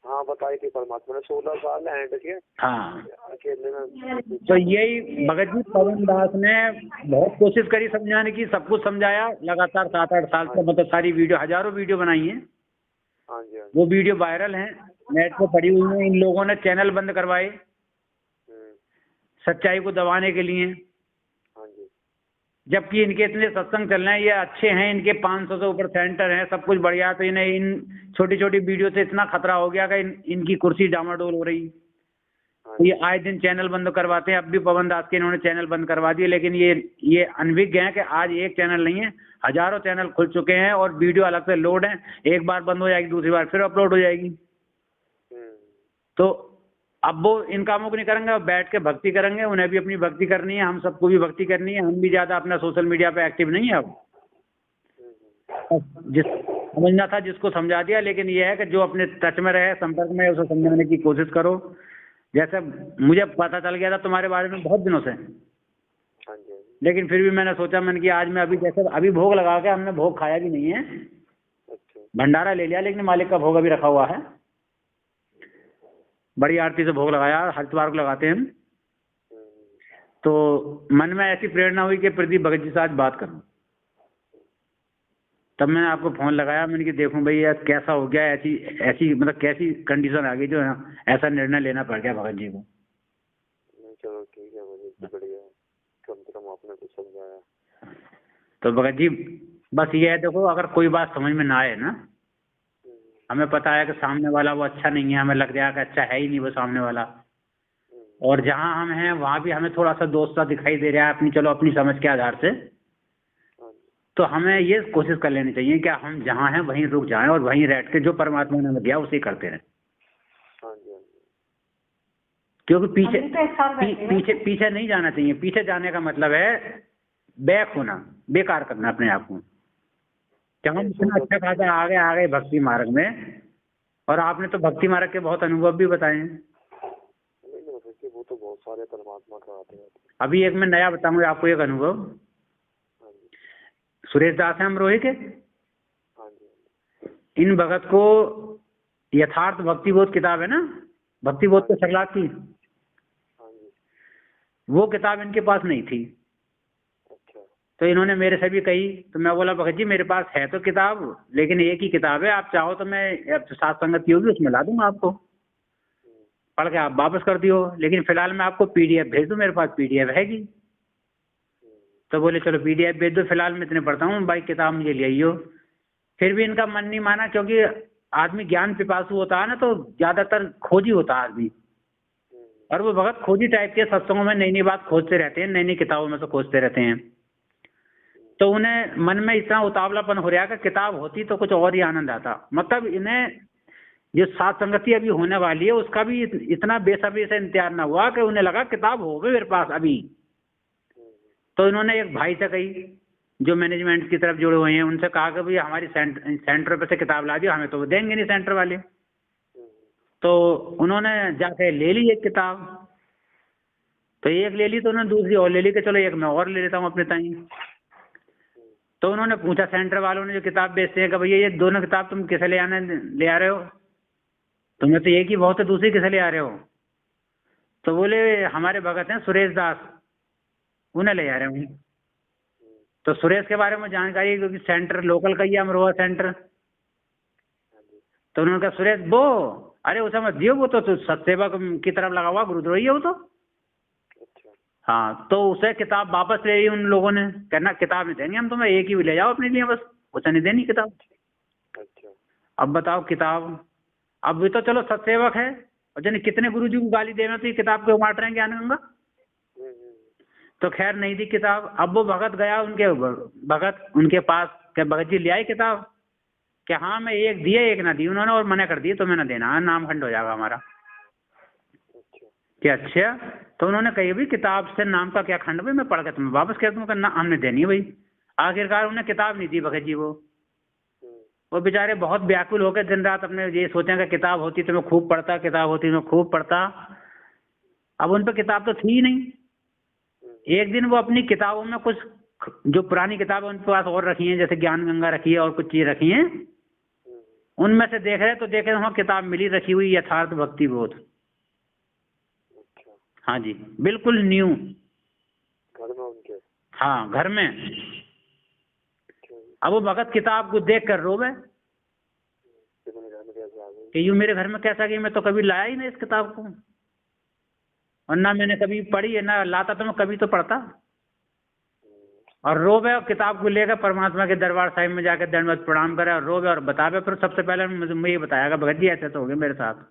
हाँ बताई थी परमात्मा ने 16 साल एंड के। हाँ, अकेले में। तो यही भगत जी पवन दास ने बहुत कोशिश करी समझाने की, सब कुछ समझाया लगातार 7-8 साल से, मतलब सारी वीडियो, हजारों वीडियो बनाई है। हाँ जी हाँ जी। वो वीडियो वायरल हैं, नेट पे पड़ी हुई है। इन लोगों ने चैनल बंद करवाए सच्चाई को दबाने के लिए, हाँ जी। जबकि इनके इतने सत्संग चल रहे हैं, ये अच्छे हैं, इनके 500 से ऊपर सेंटर हैं, सब कुछ बढ़िया, तो इन्हें इन छोटी छोटी वीडियो से इतना खतरा हो गया कि इनकी कुर्सी डामाडोल हो रही। तो ये आए दिन चैनल बंद करवाते हैं। अब भी पवन दास के इन्होंने चैनल बंद करवा दिए, लेकिन ये अनभिज्ञ हैं कि आज एक चैनल नहीं है, हजारों चैनल खुल चुके हैं और वीडियो अलग से लोड है। एक बार बंद हो जाएगी, दूसरी बार फिर अपलोड हो जाएगी। तो अब वो इन कामों को नहीं करेंगे, बैठ के भक्ति करेंगे। उन्हें भी अपनी भक्ति करनी है, हम सबको भी भक्ति करनी है। हम भी ज़्यादा अपना सोशल मीडिया पे एक्टिव नहीं है अब। जिस समझना था जिसको समझा दिया, लेकिन ये है कि जो अपने टच में रहे, संपर्क में, उसे समझाने की कोशिश करो। जैसे मुझे पता चल गया था तुम्हारे बारे में बहुत दिनों से, लेकिन फिर भी मैंने सोचा, मैंने कि आज मैं अभी, जैसे अभी भोग लगा के, हमने भोग खाया भी नहीं है, भंडारा ले लिया, लेकिन मालिक का भोग अभी रखा हुआ है। बड़ी आरती से भोग लगाया, हर इतवार को लगाते हैं हम। तो मन में ऐसी प्रेरणा हुई कि प्रदीप भगत जी से आज बात करूं। तब मैंने आपको फोन लगाया, मैंने कि देखूं भाई यार कैसा हो गया, ऐसी ऐसी मतलब कैसी कंडीशन आ गई जो ऐसा निर्णय लेना पड़ गया भगत जी को। नहीं चलो ठीक है भगत जी, बढ़िया, कम से कम आपने कुछ समझाया। तो भगत जी बस ये है, देखो अगर कोई बात समझ में ना आए ना, हमें पता है कि सामने वाला वो अच्छा नहीं है, हमें लग रहा है कि अच्छा है ही नहीं वो सामने वाला, और जहाँ हम हैं वहाँ भी हमें थोड़ा सा दोस्त सा दिखाई दे रहा है अपनी, चलो अपनी समझ के आधार से, तो हमें ये कोशिश कर लेनी चाहिए कि हम जहाँ हैं वहीं रुक जाएं और वहीं बैठ के जो परमात्मा ने हमें दिया उसे करते रहें। क्योंकि पीछे पीछे नहीं जाना चाहिए। पीछे जाने का मतलब है बैक होना, बेकार करना अपने आप को। जब हम इतना अच्छा खासा आ गए भक्ति मार्ग में, और आपने तो भक्ति मार्ग के बहुत अनुभव भी बताए हैं। वो तो बहुत सारे परमात्मा का आते हैं। अभी एक मैं नया बताऊंगा आपको एक अनुभव। सुरेश दास हैं अमरोही के, इन भगत को यथार्थ भक्तिबोध किताब है ना, भक्तिबोध के सरलाद की, वो किताब इनके पास नहीं थी। तो इन्होंने मेरे से भी कही, तो मैं बोला भगत जी मेरे पास है तो किताब, लेकिन एक ही किताब है, आप चाहो तो मैं सात संगत की होगी उसमें ला दूंगा आपको, पढ़ के आप वापस कर दियो, लेकिन फिलहाल मैं आपको पीडीएफ भेज दूं, मेरे पास पीडीएफ हैगी। तो बोले चलो पीडीएफ भेज दो, फिलहाल मैं इतने पढ़ता हूँ, भाई किताब मुझे ले आइयो। फिर भी इनका मन नहीं माना, क्योंकि आदमी ज्ञान पिपासु होता है ना, तो ज्यादातर खोजी होता है आदमी, और वो भगत खोजी टाइप के, सत्संगों में नई नई बात खोजते रहते हैं, नई नई किताबों में से खोजते रहते हैं। तो उन्हें मन में इतना उतावलापन हो रहा है कि किताब होती तो कुछ और ही आनंद आता। मतलब इन्हें जो सात संगति अभी होने वाली है उसका भी इतना बेसब्री से इंतजार ना हुआ कि उन्हें लगा किताब हो गई मेरे पास अभी। तो इन्होंने एक भाई से कही जो मैनेजमेंट की तरफ जुड़े हुए हैं, उनसे कहा कि भाई हमारी सेंटर पे से किताब ला दियो, हमें तो वो देंगे नहीं सेंटर वाले। तो उन्होंने जाके ले ली एक किताब, तो एक ले ली तो उन्होंने दूसरी और ले ली कि चलो एक मैं और ले लेता हूँ अपने ताई। तो उन्होंने पूछा सेंटर वालों ने जो किताब बेचते हैं कि भैया ये दोनों किताब तुम किसे ले आ रहे हो, तुम्हें तो एक ही बहुत है, दूसरी किसे ले आ रहे हो? तो बोले हमारे भगत हैं सुरेश दास, उन्हें ले आ रहे हूँ। तो सुरेश के बारे में जानकारी, क्योंकि सेंटर लोकल का ही है अमरोहा सेंटर। तो उन्होंने कहा सुरेश वो, अरे उसे मत दियो, वो तो सतसेवक की तरफ लगा हुआ गुरुद्रोही है वो तो। हाँ, तो उसे किताब वापस ले ली उन लोगों ने, कहना किताब नहीं देंगे हम तुम्हें, एक ही ले जाओ अपने लिए बस, उसे नहीं देनी किताब। अब बताओ किताब, अब भी तो चलो सतसेवक है, और जाने कितने गुरुजी को गाली देना, तो ये किताब क्यों बांट रहे हैं ज्ञान गंगा। तो खैर नहीं दी किताब। अब वो भगत गया उनके पास, क्या भगत जी ले आए किताब? कि हाँ मैं एक दिए एक ना दी उन्होंने, और मना कर दिए तो मैं ना देना, नाम खंड हो जाएगा हमारा। क्या अच्छा? तो उन्होंने कही भाई किताब से नाम का क्या खंड, भाई मैं पढ़ के तुम्हें वापस कर दूंगा, ना हमने देनी भाई। आखिरकार उन्हें किताब नहीं दी भगत जी। वो बेचारे बहुत व्याकुल होकर दिन रात अपने ये सोचे कि किताब होती तो मैं खूब पढ़ता, किताब होती तो मैं खूब पढ़ता। अब उन पर किताब तो थी ही नहीं। एक दिन वो अपनी किताबों में कुछ जो पुरानी किताबें उनके पास और रखी हैं, जैसे ज्ञान गंगा रखी है और कुछ चीज रखी हैं, उनमें से देख रहे तो देखे वहाँ किताब मिली रखी हुई, यथार्थ भक्ति बोध। हाँ जी, बिल्कुल न्यू, घर में उनके। हाँ घर में। अब वो भगत किताब को देख कर रोवे कि यूं मेरे घर में कैसा गई, मैं तो कभी लाया ही नहीं इस किताब को, और ना मैंने कभी पढ़ी है, ना लाता तो मैं कभी तो पढ़ता। और रोवे और किताब को लेकर परमात्मा के दरबार साहिब में जाकर दंडवत प्रणाम करे और रोवे और बतावे। फिर सबसे पहले मुझे ये बताया भगत जी ऐसे तो हो गए मेरे साथ।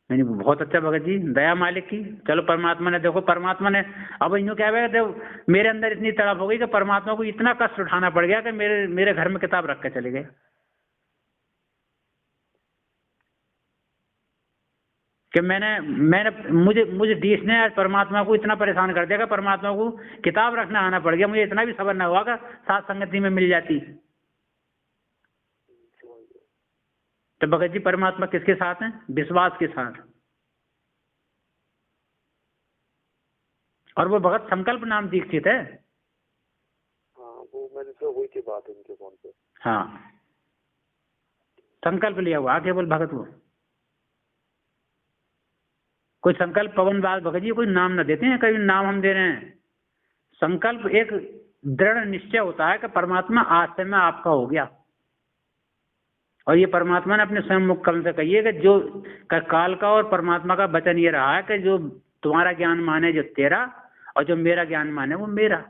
मैंने बहुत अच्छा भगत जी, दया मालिक की। चलो परमात्मा ने, देखो परमात्मा ने, अब यूँ क्या है, देखो मेरे अंदर इतनी तड़प हो गई कि परमात्मा को इतना कष्ट उठाना पड़ गया कि मेरे घर में किताब रख के चले गए। कि मुझे डीस ने आज परमात्मा को इतना परेशान कर दिया कि परमात्मा को किताब रखना आना पड़ गया। मुझे इतना भी सब्र ना हुआ कि साथ संगति में मिल जाती। तो भगत जी परमात्मा किसके साथ हैं? विश्वास के साथ। और वो भगत संकल्प नाम दीक्षित है। हाँ, वो मैंने तो हुई थी बात उनके फोन पे। हाँ, संकल्प लिया हुआ केवल भगत वो। कोई संकल्प पवन बाल भगत जी कोई नाम ना देते हैं, कभी नाम हम दे रहे हैं। संकल्प एक दृढ़ निश्चय होता है कि परमात्मा आज से मैं आपका हो गया। और ये परमात्मा ने अपने स्वयं मुख कलम से कही है कि जो काल का और परमात्मा का वचन ये रहा है कि जो तुम्हारा ज्ञान माने जो तेरा, और जो मेरा ज्ञान माने वो मेरा।